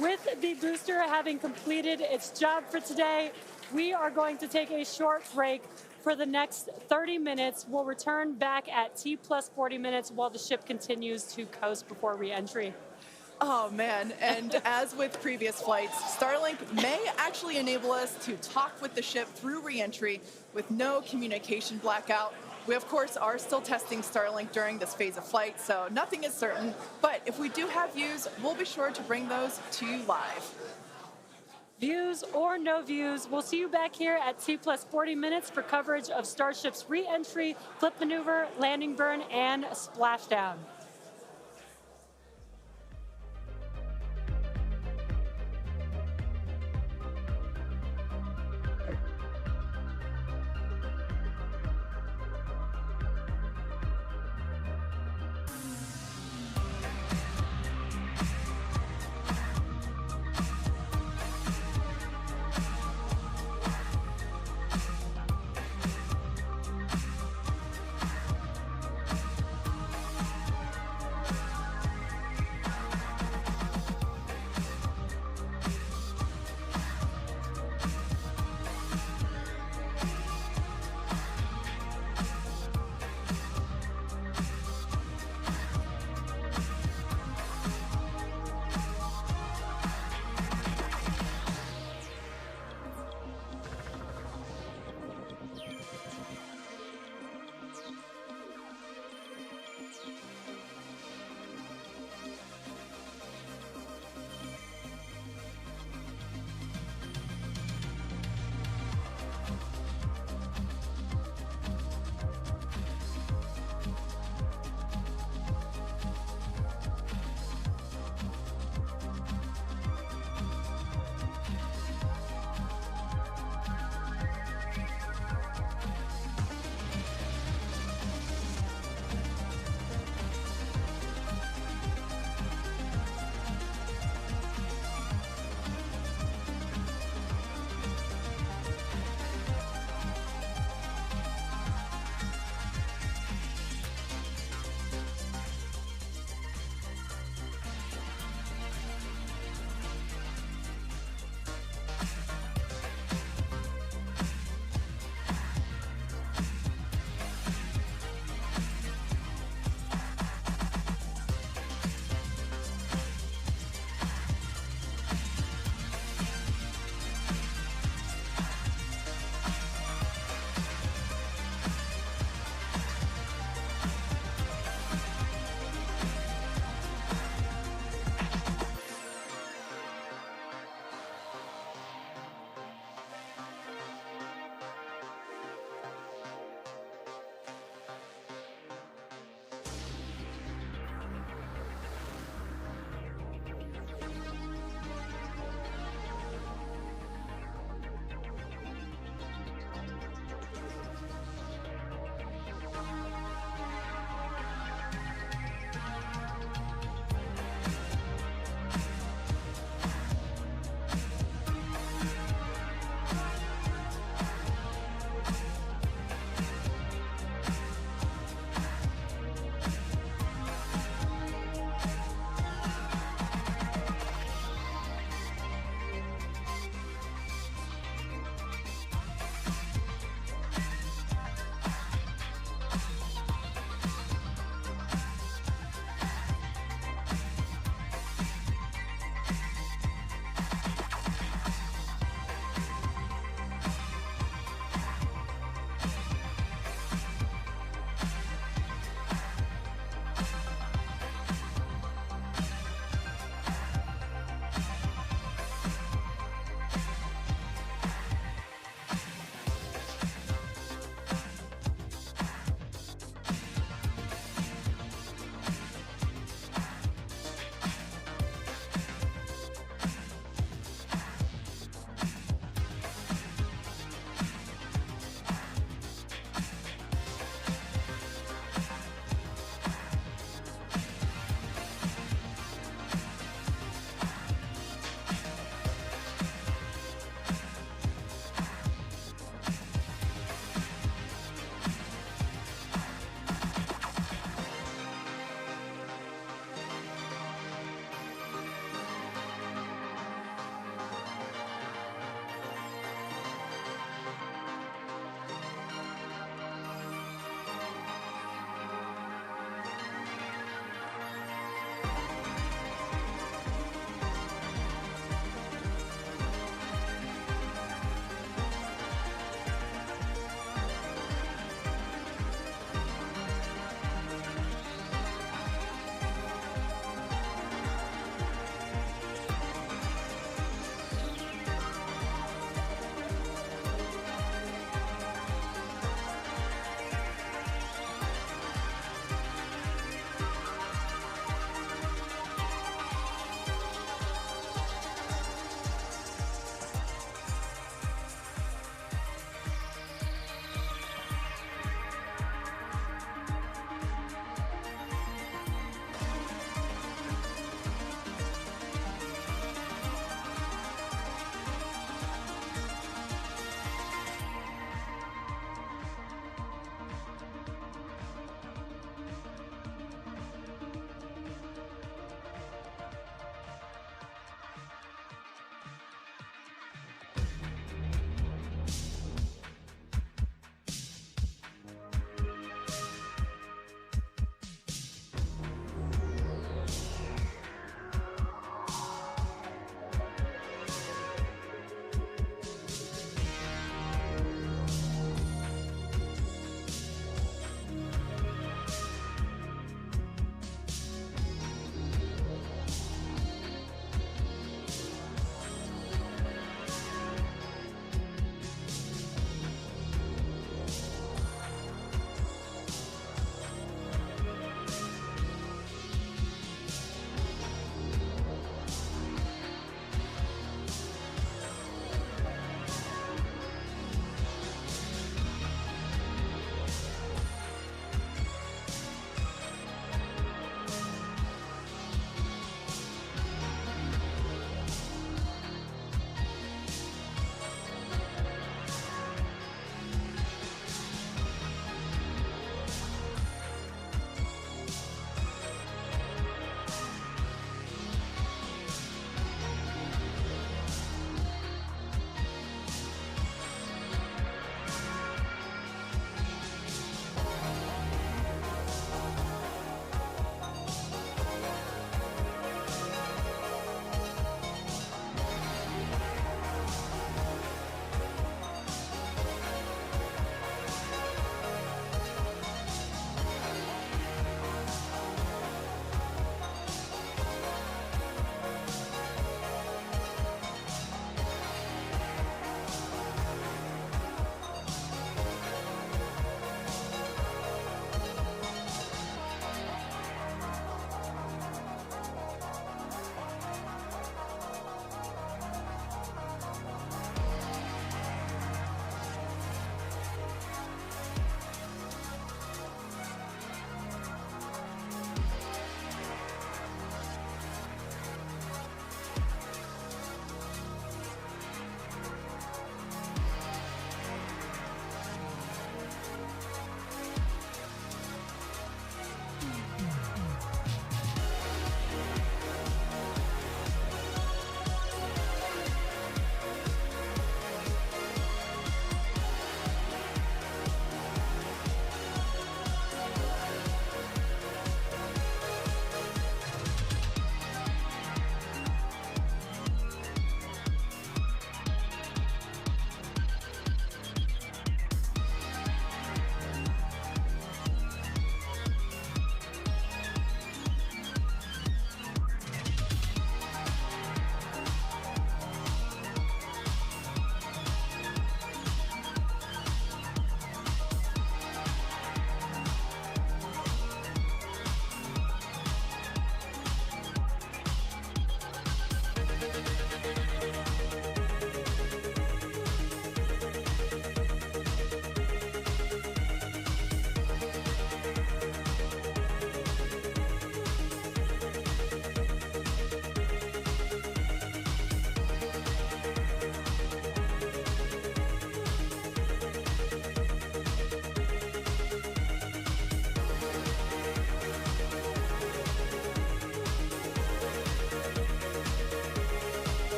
With the booster having completed its job for today, we are going to take a short break for the next 30 minutes. We'll return back at T plus 40 minutes while the ship continues to coast before re-entry. Oh, man. And as with previous flights, Starlink may actually enable us to talk with the ship through re-entry with no communication blackout. We, of course, are still testing Starlink during this phase of flight, so nothing is certain. But if we do have views, we'll be sure to bring those to you live. Views or no views, we'll see you back here at T plus 40 minutes for coverage of Starship's re-entry, flip maneuver, landing burn, and splashdown.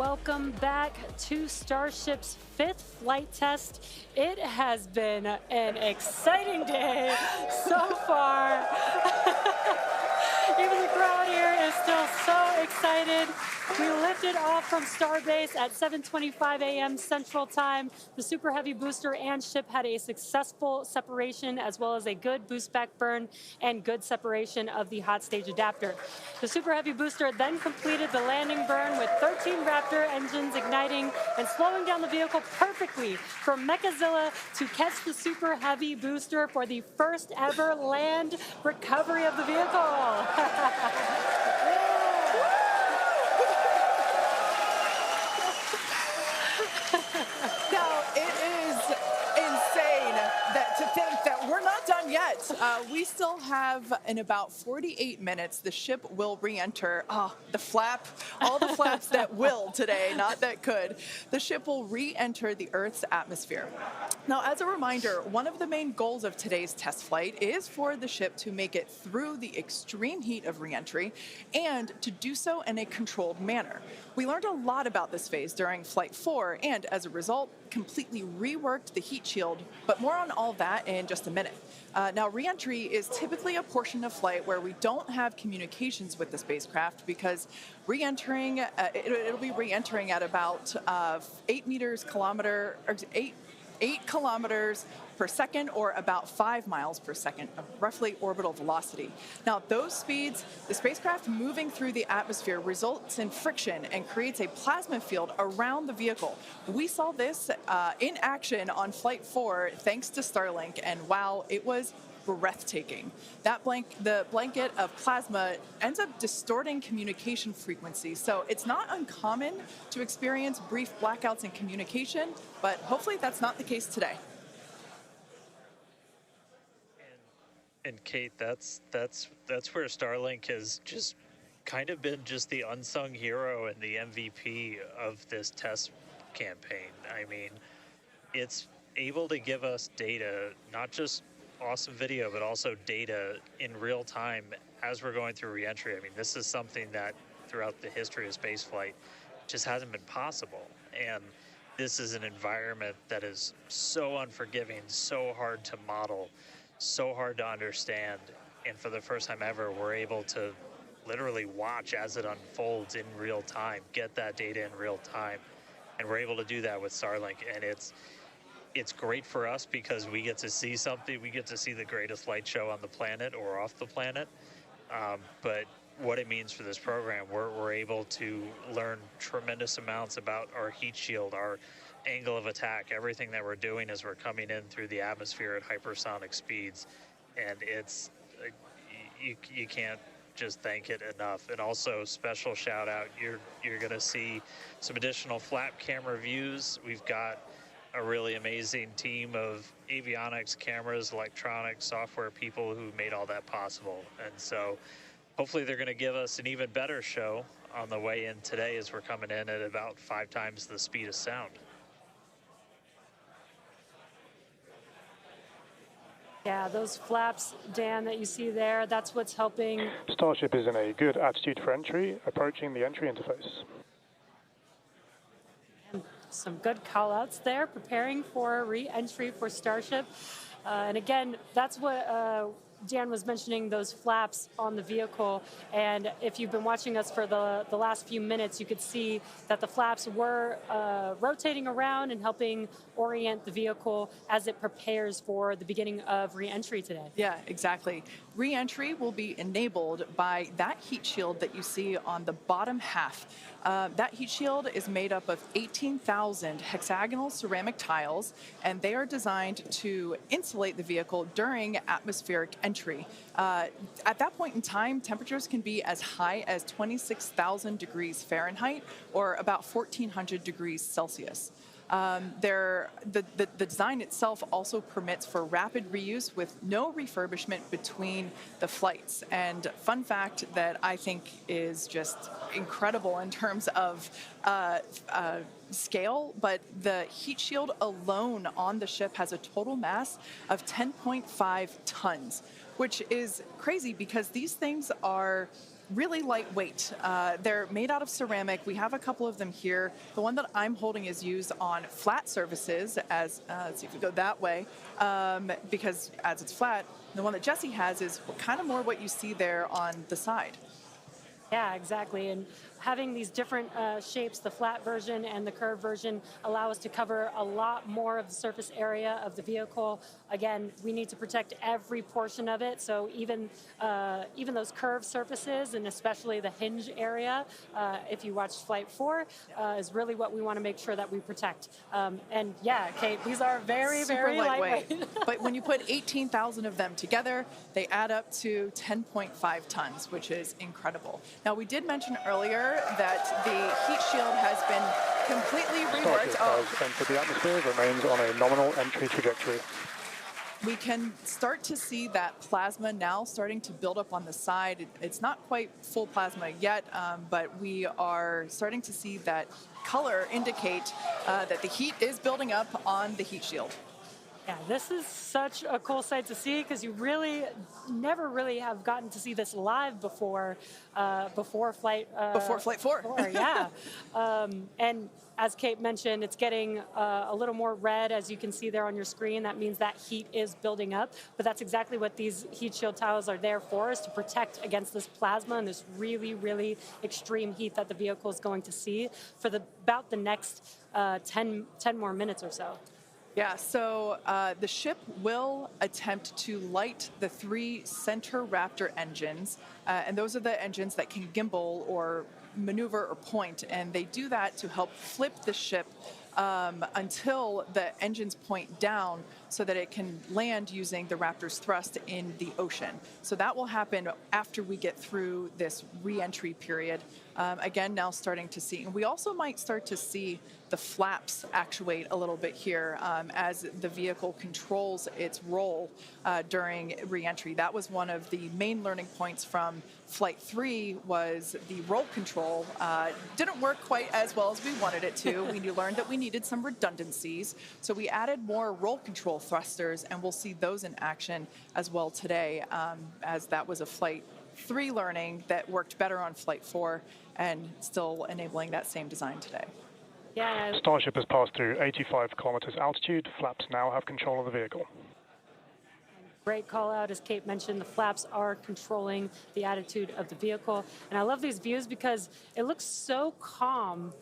Welcome back to Starship's 5th flight test. It has been an exciting day so far. Even the crowd here is still so excited. We lifted off from Starbase at 7:25 a.m. Central Time. The Super Heavy booster and ship had a successful separation, as well as a good boost back burn and good separation of the hot stage adapter. The Super Heavy booster then completed the landing burn with 13 Raptor engines igniting and slowing down the vehicle perfectly for Mechazilla to catch the Super Heavy booster for the first ever land recovery of the vehicle. Now, it is insane to think that we're not done yet. We still have, in about 48 minutes, the ship will re-enter. Oh, the flap, all the flaps that will today, not that could. The ship will re-enter the Earth's atmosphere. Now, as a reminder, one of the main goals of today's test flight is for the ship to make it through the extreme heat of re-entry and to do so in a controlled manner. We learned a lot about this phase during Flight 4 and, as a result, completely reworked the heat shield, but more on all that in just a minute. Now, re-entry is typically a portion of flight where we don't have communications with the spacecraft because re-entering, it'll be re-entering at about 8 kilometers per second, or about 5 miles per second of roughly orbital velocity. Now, those speeds, the spacecraft moving through the atmosphere results in friction and creates a plasma field around the vehicle. We saw this in action on Flight 4 thanks to Starlink, and wow, it was breathtaking. The blanket of plasma ends up distorting communication frequencies, so it's not uncommon to experience brief blackouts in communication, but hopefully that's not the case today. And Kate, that's where Starlink has just kind of been just the unsung hero and the MVP of this test campaign. I mean, it's able to give us data, not just awesome video, but also data in real time as we're going through reentry. I mean, this is something that throughout the history of spaceflight just hasn't been possible. And this is an environment that is so unforgiving, so hard to model, so hard to understand. And for the first time ever, we're able to literally watch as it unfolds in real time, get that data in real time. And we're able to do that with Starlink. And it's great for us because we get to see something. We get to see the greatest light show on the planet or off the planet. But what it means for this program, we're able to learn tremendous amounts about our heat shield, our angle of attack, everything that we're doing as we're coming in through the atmosphere at hypersonic speeds. And it's, you can't just thank it enough. And also, special shout out, you're going to see some additional flap camera views. We've got a really amazing team of avionics, cameras, electronics, software people who made all that possible. And so hopefully they're going to give us an even better show on the way in today as we're coming in at about 5 times the speed of sound. Yeah, those flaps, Dan, that you see there, that's what's helping. Starship is in a good attitude for entry, approaching the entry interface. And some good call-outs there, preparing for re-entry for Starship. And again, that's what Dan was mentioning, those flaps on the vehicle. And if you've been watching us for the last few minutes, you could see that the flaps were rotating around and helping orient the vehicle as it prepares for the beginning of re-entry today. Yeah, exactly. Re-entry will be enabled by that heat shield that you see on the bottom half. That heat shield is made up of 18,000 hexagonal ceramic tiles, and they are designed to insulate the vehicle during atmospheric entry. At that point in time, temperatures can be as high as 26,000 degrees Fahrenheit or about 1,400 degrees Celsius. The design itself also permits for rapid reuse with no refurbishment between the flights. And fun fact that I think is just incredible in terms of scale, but the heat shield alone on the ship has a total mass of 10.5 tons, which is crazy because these things are really lightweight. They're made out of ceramic. We have a couple of them here. The one that I'm holding is used on flat surfaces, as let's see if we go that way, because as it's flat. The one that Jesse has is kind of more what you see there on the side. Yeah, exactly. And having these different shapes, the flat version and the curved version, allow us to cover a lot more of the surface area of the vehicle. Again, we need to protect every portion of it. So even those curved surfaces, and especially the hinge area, if you watched Flight 4, is really what we want to make sure that we protect. And yeah, Kate, these are very, Super very lightweight. But when you put 18,000 of them together, they add up to 10.5 tons, which is incredible. Now, we did mention earlier that the heat shield has been completely reworked. Starship has entered the atmosphere, remains on a nominal entry trajectory. We can start to see that plasma now starting to build up on the side. It's not quite full plasma yet, but we are starting to see that color indicate that the heat is building up on the heat shield. Yeah, this is such a cool sight to see because you really never really have gotten to see this live before Flight 4. Yeah, and as Kate mentioned, it's getting a little more red, as you can see there on your screen. That means that heat is building up, but that's exactly what these heat shield tiles are there for, is to protect against this plasma and this really, really extreme heat that the vehicle is going to see for about the next 10 more minutes or so. Yeah, so the ship will attempt to light the 3 center Raptor engines, and those are the engines that can gimbal or maneuver or point, and they do that to help flip the ship until the engines point down so that it can land using the Raptor's thrust in the ocean. So that will happen after we get through this re-entry period. Again, now starting to see, and we also might start to see the flaps actuate a little bit here as the vehicle controls its roll during re-entry. That was one of the main learning points from Flight 3, was the roll control didn't work quite as well as we wanted it to. We learned that we needed some redundancies, so we added more roll control thrusters, and we'll see those in action as well today, as that was a Flight 3 learning that worked better on Flight 4 and still enabling that same design today. Yeah. Starship has passed through 85 kilometers altitude. Flaps now have control of the vehicle. Great call out, as Kate mentioned, the flaps are controlling the attitude of the vehicle. And I love these views because it looks so calm.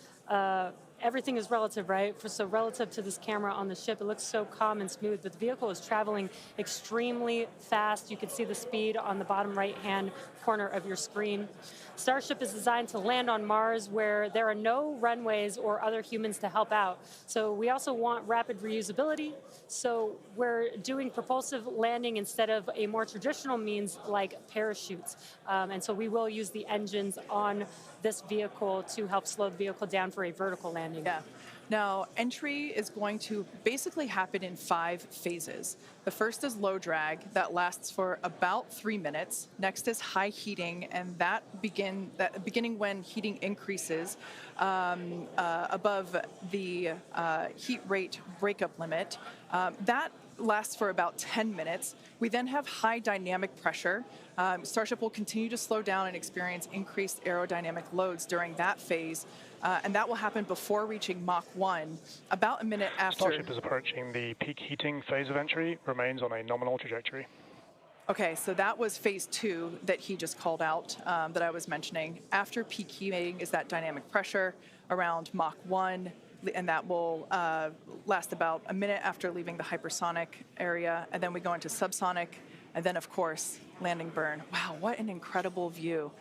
Everything is relative, right? So relative to this camera on the ship, it looks so calm and smooth, but the vehicle is traveling extremely fast. You can see the speed on the bottom right-hand corner of your screen. Starship is designed to land on Mars, where there are no runways or other humans to help out. So we also want rapid reusability. So we're doing propulsive landing instead of a more traditional means like parachutes. And so we will use the engines on this vehicle to help slow the vehicle down for a vertical landing. Yeah. Now, entry is going to basically happen in 5 phases. The first is low drag. That lasts for about 3 minutes. Next is high heating, and that beginning when heating increases above the heat rate breakup limit. That lasts for about 10 minutes. We then have high dynamic pressure. Starship will continue to slow down and experience increased aerodynamic loads during that phase, and that will happen before reaching Mach 1, about a minute after. Starship is approaching the peak heating phase of entry, remains on a nominal trajectory. Okay, so that was phase 2 that he just called out, that I was mentioning. After peak heating is that dynamic pressure around Mach 1, and that will last about a minute after leaving the hypersonic area, and then we go into subsonic, and then, of course, landing burn. Wow, what an incredible view.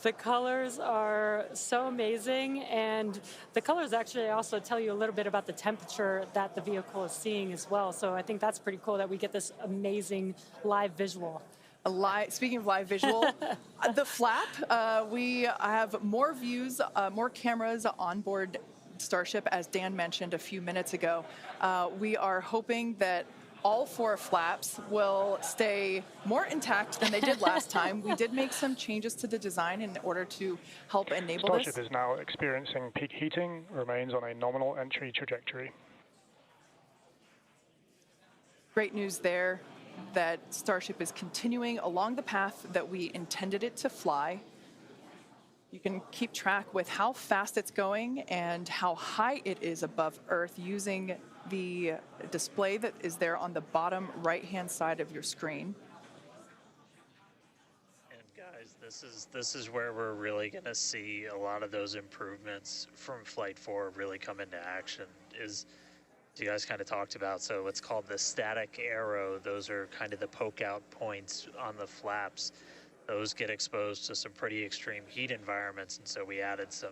The colors are so amazing, and the colors actually also tell you a little bit about the temperature that the vehicle is seeing as well. So I think that's pretty cool that we get this amazing live visual. Speaking of live visual, the flap, we have more views, more cameras on board Starship, as Dan mentioned a few minutes ago. We are hoping that all 4 flaps will stay more intact than they did last time. We did make some changes to the design in order to help enable Starship this. is now experiencing peak heating, remains on a nominal entry trajectory. Great news there. that Starship is continuing along the path that we intended it to fly. You can keep track with how fast it's going and how high it is above Earth using the display that is there on the bottom right-hand side of your screen. And guys, this is where we're really going to see a lot of those improvements from Flight 4 really come into action. Is you guys kind of talked about, so it's called the static arrow. Those are kind of the poke out points on the flaps. Those get exposed to some pretty extreme heat environments, and so we added some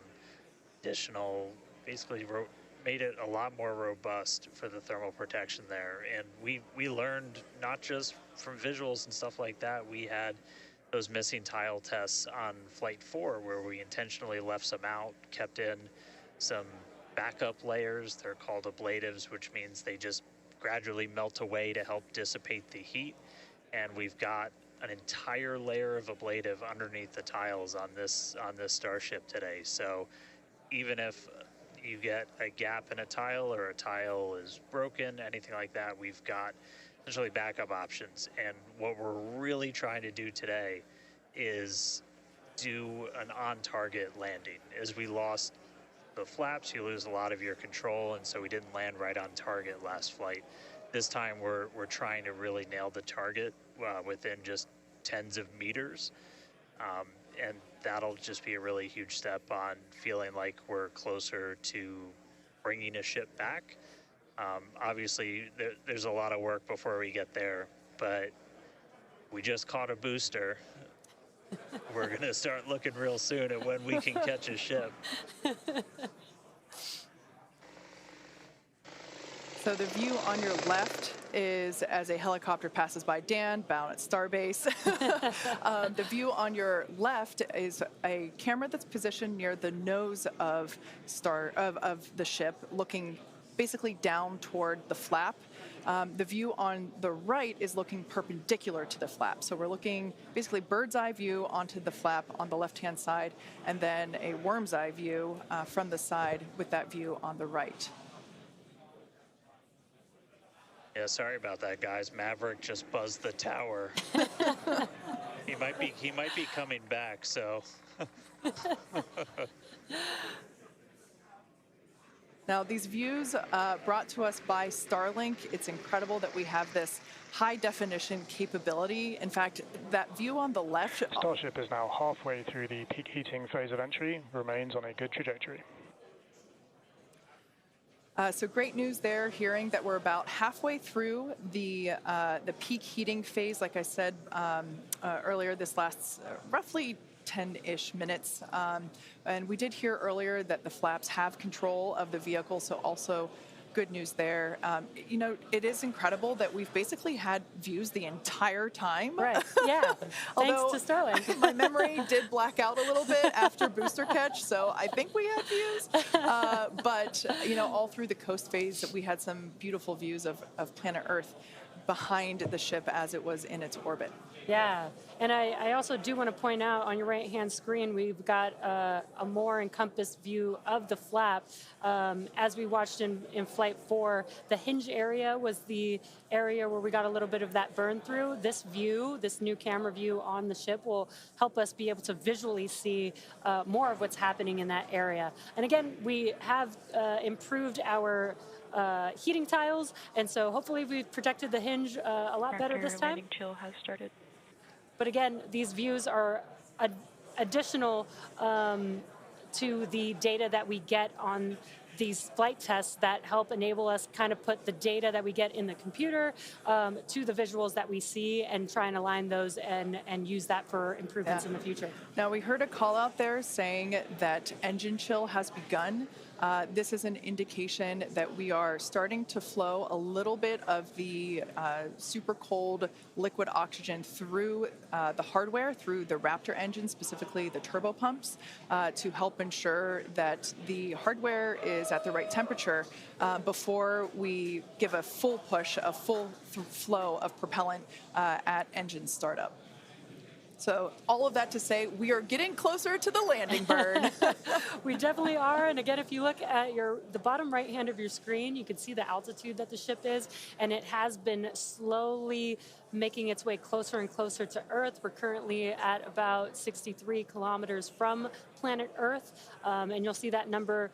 additional, basically made it a lot more robust for the thermal protection there. And we learned not just from visuals and stuff like that. We had those missing tile tests on Flight 4 where we intentionally left some out, kept in some backup layers. They're called ablatives, which means they just gradually melt away to help dissipate the heat. And we've got an entire layer of ablative underneath the tiles on this Starship today. So even if you get a gap in a tile or a tile is broken, anything like that, we've got essentially backup options. And what we're really trying to do today is do an on-target landing. As we lost the flaps, you lose a lot of your control, and so we didn't land right on target last flight. This time we're trying to really nail the target within just tens of meters, and that'll just be a really huge step on feeling like we're closer to bringing a ship back. Obviously, there's a lot of work before we get there, but we just caught a booster. We're going to start looking real soon at when we can catch a ship. So the view on your left is as a helicopter passes by Dan, bound at Starbase. The view on your left is a camera that's positioned near the nose of the ship, looking basically down toward the flap. The view on the right is looking perpendicular to the flap. So we're looking basically bird's eye view onto the flap on the left-hand side, and then a worm's eye view from the side with that view on the right. Yeah, sorry about that, guys. Maverick just buzzed the tower. He might be coming back, so. Now, these views brought to us by Starlink, it's incredible that we have this high-definition capability. In fact, that view on the left... Starship is now halfway through the peak heating phase of entry, remains on a good trajectory. So great news there, hearing that we're about halfway through the peak heating phase. Like I said earlier, this lasts roughly 10-ish minutes. And we did hear earlier that the flaps have control of the vehicle, so also good news there. You know, it is incredible that we've basically had views the entire time. Right, yeah, thanks to Starlink. My memory did black out a little bit after booster catch, so I think we had views. But, you know, all through the coast phase, we had some beautiful views of planet Earth behind the ship as it was in its orbit. Yeah, and I also do want to point out on your right-hand screen, we've got a more encompassed view of the flap. As we watched in Flight 4, the hinge area was the area where we got a little bit of that burn through. This view, this new camera view on the ship will help us be able to visually see more of what's happening in that area. And again, we have improved our heating tiles, and so hopefully we've protected the hinge a lot better this time. Landing chill has started. But again, these views are additional to the data that we get on these flight tests that help enable us kind of put the data that we get in the computer to the visuals that we see and try and align those and use that for improvements in the future. Now, we heard a call out there saying that engine chill has begun. This is an indication that we are starting to flow a little bit of the super cold liquid oxygen through the hardware, through the Raptor engine, specifically the turbo pumps, to help ensure that the hardware is at the right temperature before we give a full push, a full flow of propellant at engine startup. So all of that to say, we are getting closer to the landing burn. We definitely are. And again, if you look at the bottom right hand of your screen, you can see the altitude that the ship is, and it has been slowly making its way closer and closer to Earth. We're currently at about 63 kilometers from planet Earth, and you'll see that number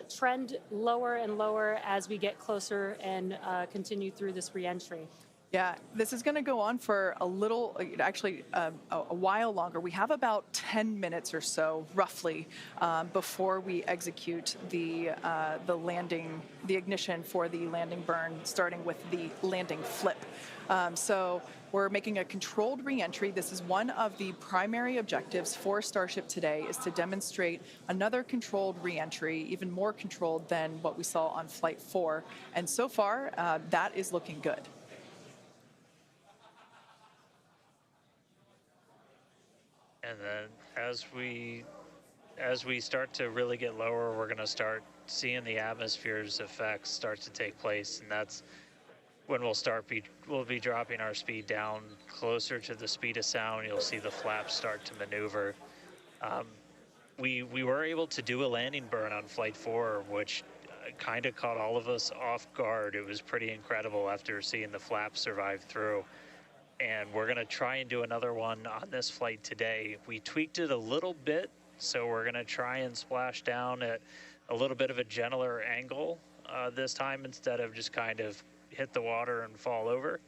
trend lower and lower as we get closer and continue through this reentry. Yeah, this is going to go on for a little, actually a while longer. We have about 10 minutes or so, roughly, before we execute the landing, the ignition for the landing burn, starting with the landing flip. So we're making a controlled reentry. This is one of the primary objectives for Starship today, is to demonstrate another controlled reentry, even more controlled than what we saw on Flight 4. And so far, that is looking good. And then as we start to really get lower, we're going to start seeing the atmosphere's effects start to take place, and that's when we'll be dropping our speed down closer to the speed of sound. You'll see the flaps start to maneuver. We were able to do a landing burn on Flight 4, which kind of caught all of us off guard. It was pretty incredible after seeing the flaps survive through. And we're going to try and do another one on this flight today. We tweaked it a little bit, so we're going to try and splash down at a little bit of a gentler angle this time, instead of just kind of hit the water and fall over.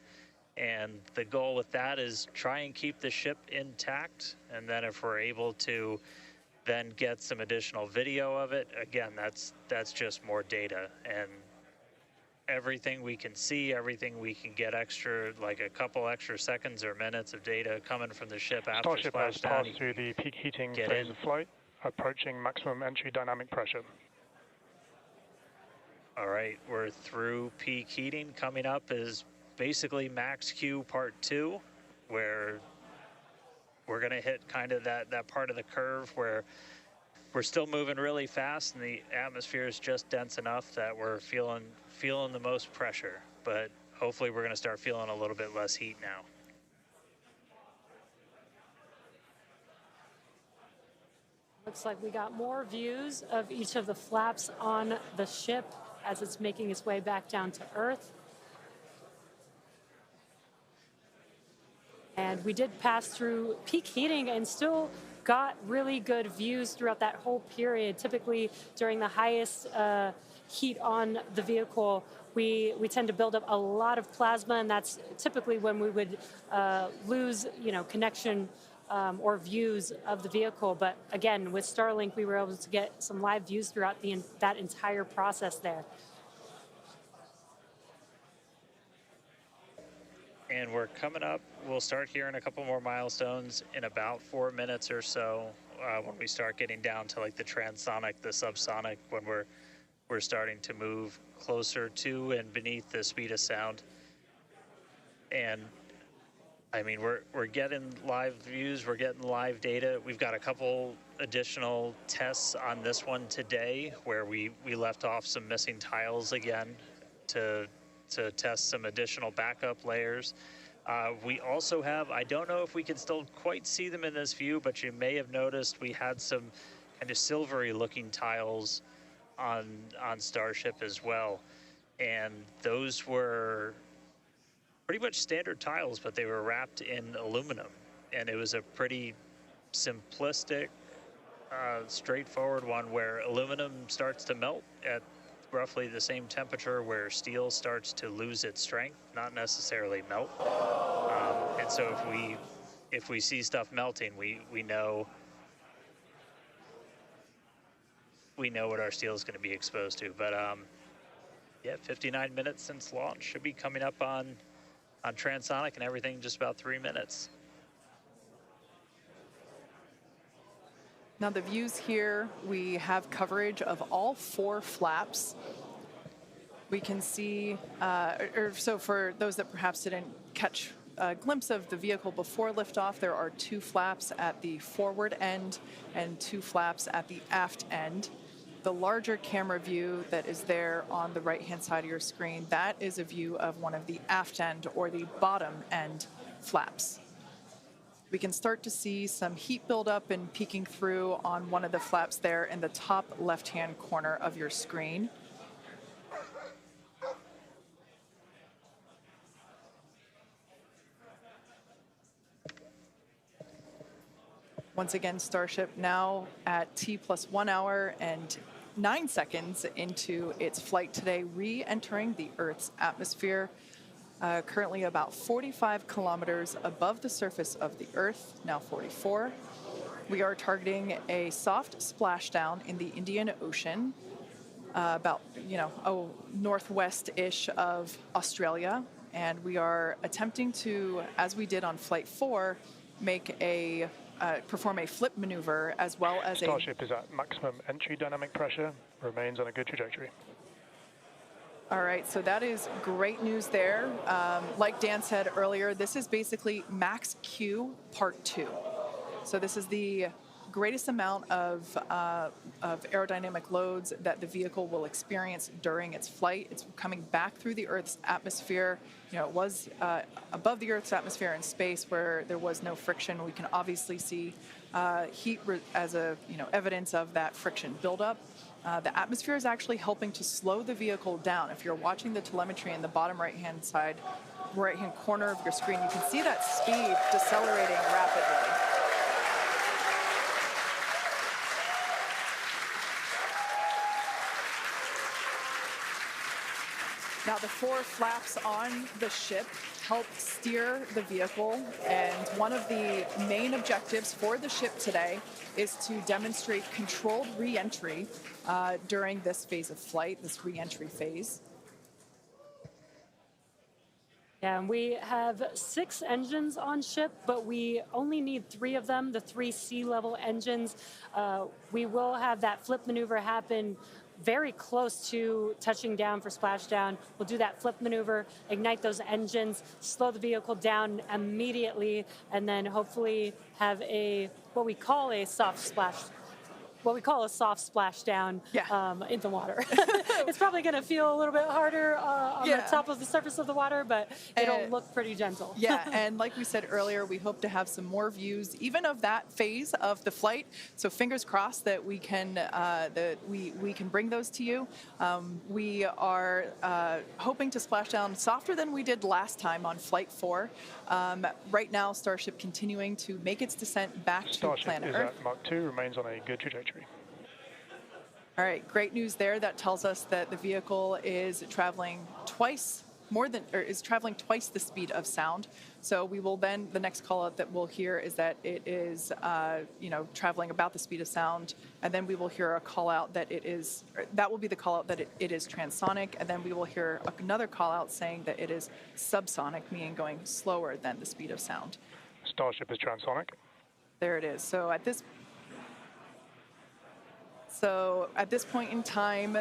And the goal with that is try and keep the ship intact, and then if we're able to then get some additional video of it, again, that's just more data. And everything we can see, everything we can get extra, like a couple extra seconds or minutes of data coming from the ship after Starship has splashdown. passed through the peak heating phase of flight, approaching maximum entry dynamic pressure. All right, we're through peak heating. Coming up is basically max Q part 2, where we're going to hit kind of that part of the curve where we're still moving really fast and the atmosphere is just dense enough that we're feeling the most pressure, but hopefully we're going to start feeling a little bit less heat now. Looks like we got more views of each of the flaps on the ship as it's making its way back down to Earth. And we did pass through peak heating and still got really good views throughout that whole period. Typically during the highest heat on the vehicle, we tend to build up a lot of plasma, and that's typically when we would lose, connection or views of the vehicle. But again, with Starlink, we were able to get some live views throughout that entire process there. And we're coming up, we'll start hearing a couple more milestones in about 4 minutes or so, when we start getting down to like the transonic, the subsonic, when we're starting to move closer to and beneath the speed of sound. And I mean, we're getting live views, we're getting live data. We've got a couple additional tests on this one today where we left off some missing tiles again to test some additional backup layers. We also have, I don't know if we can still quite see them in this view, but you may have noticed we had some kind of silvery looking tiles on Starship as well. And those were pretty much standard tiles, but they were wrapped in aluminum. And it was a pretty simplistic, straightforward one where aluminum starts to melt at roughly the same temperature where steel starts to lose its strength, not necessarily melt. And so if we see stuff melting, we know what our steel is going to be exposed to. But yeah, 59 minutes since launch, should be coming up on transonic and everything in just about 3 minutes. Now the views here, we have coverage of all 4 flaps. We can see, so for those that perhaps didn't catch a glimpse of the vehicle before liftoff, there are 2 flaps at the forward end and 2 flaps at the aft end. The larger camera view that is there on the right-hand side of your screen, that is a view of one of the aft end or the bottom end flaps. We can start to see some heat buildup and peeking through on one of the flaps there in the top left-hand corner of your screen. Once again, Starship now at T+1 hour and 9 seconds into its flight today, re-entering the Earth's atmosphere. Currently about 45 kilometers above the surface of the Earth, now 44. We are targeting a soft splashdown in the Indian Ocean, about, northwest-ish of Australia. And we are attempting to, as we did on Flight 4, perform a flip maneuver as well as Starship is at maximum entry dynamic pressure, remains on a good trajectory. All right, so that is great news there. Like Dan said earlier, this is basically max Q part 2. So this is the greatest amount of aerodynamic loads that the vehicle will experience during its flight. It's coming back through the Earth's atmosphere. It was above the Earth's atmosphere in space where there was no friction. We can obviously see heat as evidence of that friction buildup. The atmosphere is actually helping to slow the vehicle down. If you're watching the telemetry in the bottom right-hand corner of your screen, you can see that speed decelerating rapidly. Now, the 4 flaps on the ship help steer the vehicle, and one of the main objectives for the ship today is to demonstrate controlled re-entry during this phase of flight, this re-entry phase. Yeah, and we have 6 engines on ship, but we only need 3 of them, the 3 sea-level engines. We will have that flip maneuver happen very close to touching down for splashdown. We'll do that flip maneuver, ignite those engines, slow the vehicle down immediately, and then hopefully have what we call a soft splashdown in the water. It's probably going to feel a little bit harder on the top of the surface of the water, but it'll look pretty gentle. Yeah, and like we said earlier, we hope to have some more views, even of that phase of the flight. So fingers crossed that we can bring those to you. We are hoping to splash down softer than we did last time on Flight 4. Right now, Starship continuing to make its descent back to planet Earth. Starship is at Mach 2, remains on a good trajectory. All right, great news there. That tells us that the vehicle is traveling twice the speed of sound. So we will then, the next call out that we'll hear is that it is, traveling about the speed of sound. And then we will hear a call out that that will be the call out that it is transonic. And then we will hear another call out saying that it is subsonic, meaning going slower than the speed of sound. Starship is transonic. There it is. So at this point in time,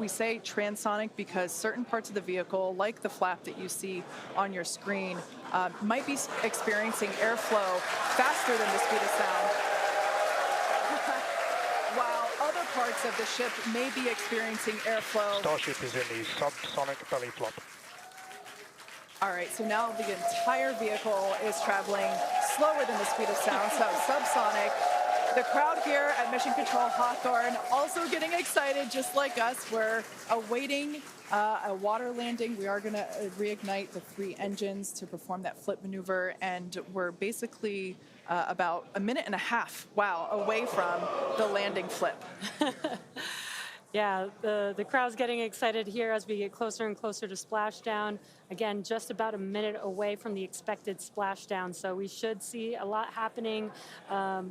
we say transonic because certain parts of the vehicle, like the flap that you see on your screen, might be experiencing airflow faster than the speed of sound, while other parts of the ship may be experiencing airflow. Starship is in the subsonic belly flop. All right, so now the entire vehicle is traveling slower than the speed of sound, so subsonic. The crowd here at Mission Control Hawthorne also getting excited, just like us. We're awaiting a water landing. We are going to reignite the 3 engines to perform that flip maneuver, and we're basically about a minute and a half, away from the landing flip. Yeah, the crowd's getting excited here as we get closer and closer to splashdown. Again, just about a minute away from the expected splashdown, so we should see a lot happening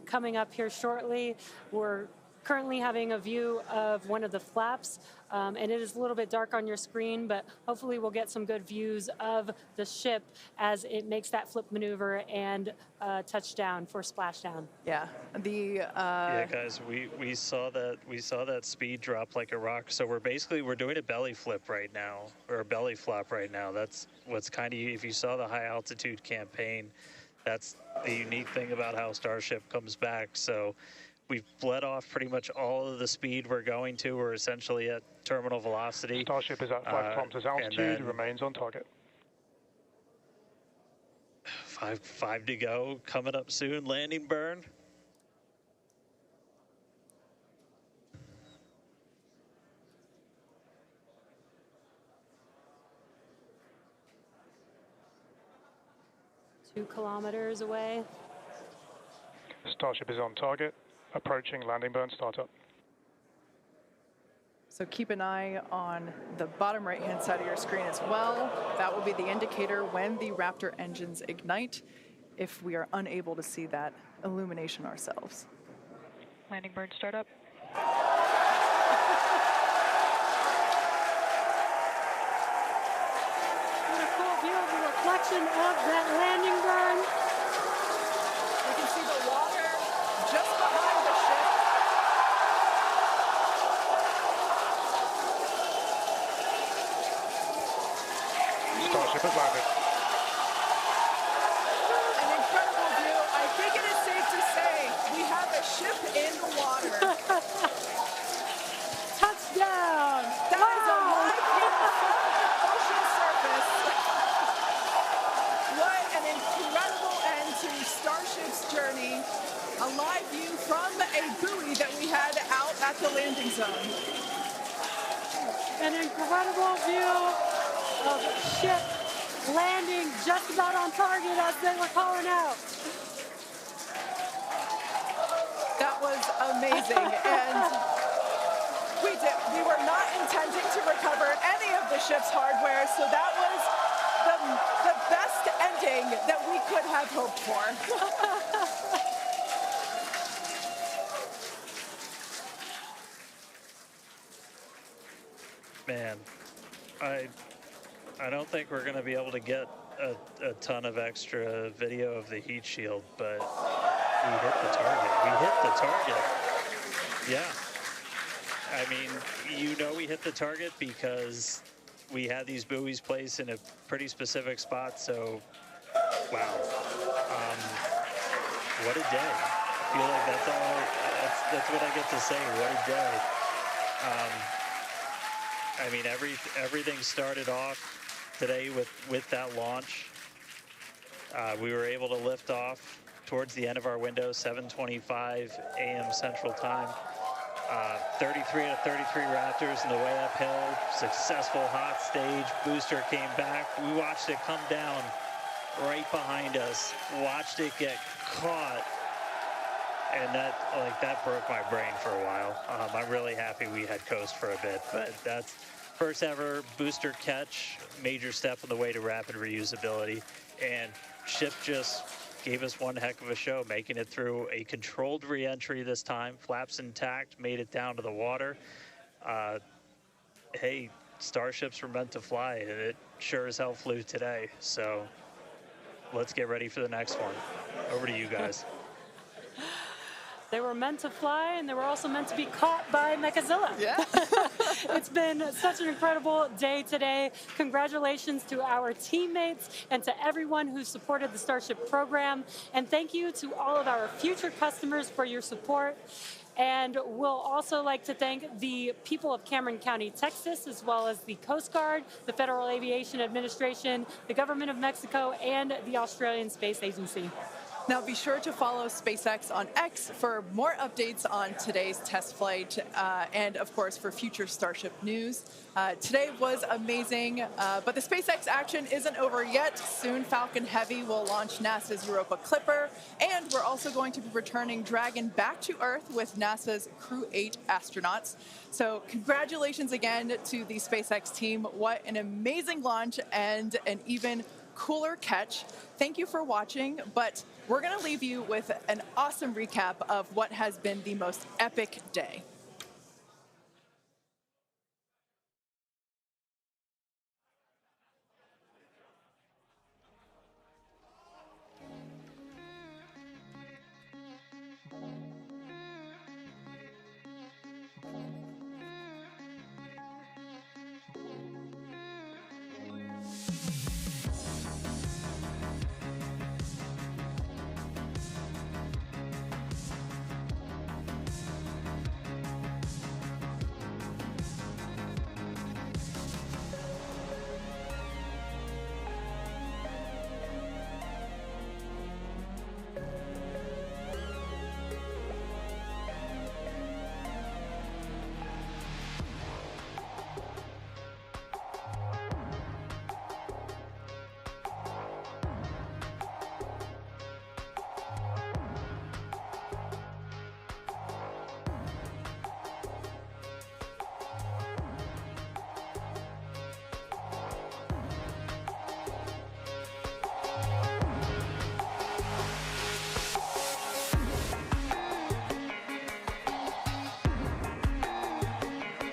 coming up here shortly. We're currently having a view of one of the flaps, and it is a little bit dark on your screen, but hopefully we'll get some good views of the ship as it makes that flip maneuver and touchdown for splashdown. Yeah, yeah, guys, we saw that speed drop like a rock. So we're doing a belly flip right now, or a belly flop right now. That's what's kind of, if you saw the high altitude campaign, that's the unique thing about how Starship comes back. So we've bled off pretty much all of the speed we're going to. We're essentially at terminal velocity. Starship is at 5 kilometers altitude, remains on target. Five to go, coming up soon. Landing burn. Two kilometers away. Starship is on target, approaching landing burn startup. So keep an eye on the bottom right-hand side of your screen as well. That will be the indicator when the Raptor engines ignite, if we are unable to see that illumination ourselves. Landing burn startup. What a cool view of the reflection of that landing burn. You can see the water just behind the ship. Starship has landed. An incredible view. I think it is safe to say we have a ship in the water. Touchdown! That is a live view from the ocean surface. What an incredible end to Starship's journey. A live view from a buoy that we had out at the landing zone. An incredible view of ship landing just about on target as they were calling out. That was amazing. And we were not intending to recover any of the ship's hardware, so that was the best ending that we could have hoped for. Man, I don't think we're going to be able to get a ton of extra video of the heat shield, but we hit the target. We hit the target. Yeah. I mean, you know we hit the target because we had these buoys placed in a pretty specific spot, so wow. What a day. I feel like that's what I get to say. What a day. I mean, everything started off today with that launch. We were able to lift off towards the end of our window, 7:25 a.m. Central Time. 33 out of 33 Raptors on the way uphill. Successful hot stage. Booster came back. We watched it come down right behind us. Watched it get caught. And that broke my brain for a while. I'm really happy we had coast for a bit, but that's first ever booster catch, major step on the way to rapid reusability. And ship just gave us one heck of a show, making it through a controlled re-entry this time, flaps intact, made it down to the water. Hey, Starships were meant to fly, and it sure as hell flew today. So let's get ready for the next one. Over to you guys. They were meant to fly, and they were also meant to be caught by Mechazilla. Yeah. It's been such an incredible day today. Congratulations to our teammates and to everyone who supported the Starship program. And thank you to all of our future customers for your support. And we'll also like to thank the people of Cameron County, Texas, as well as the Coast Guard, the Federal Aviation Administration, the Government of Mexico, and the Australian Space Agency. Now be sure to follow SpaceX on X for more updates on today's test flight and, of course, for future Starship news. Today was amazing, but the SpaceX action isn't over yet. Soon Falcon Heavy will launch NASA's Europa Clipper, and we're also going to be returning Dragon back to Earth with NASA's Crew 8 astronauts. So congratulations again to the SpaceX team. What an amazing launch and an even cooler catch. Thank you for watching, but we're going to leave you with an awesome recap of what has been the most epic day.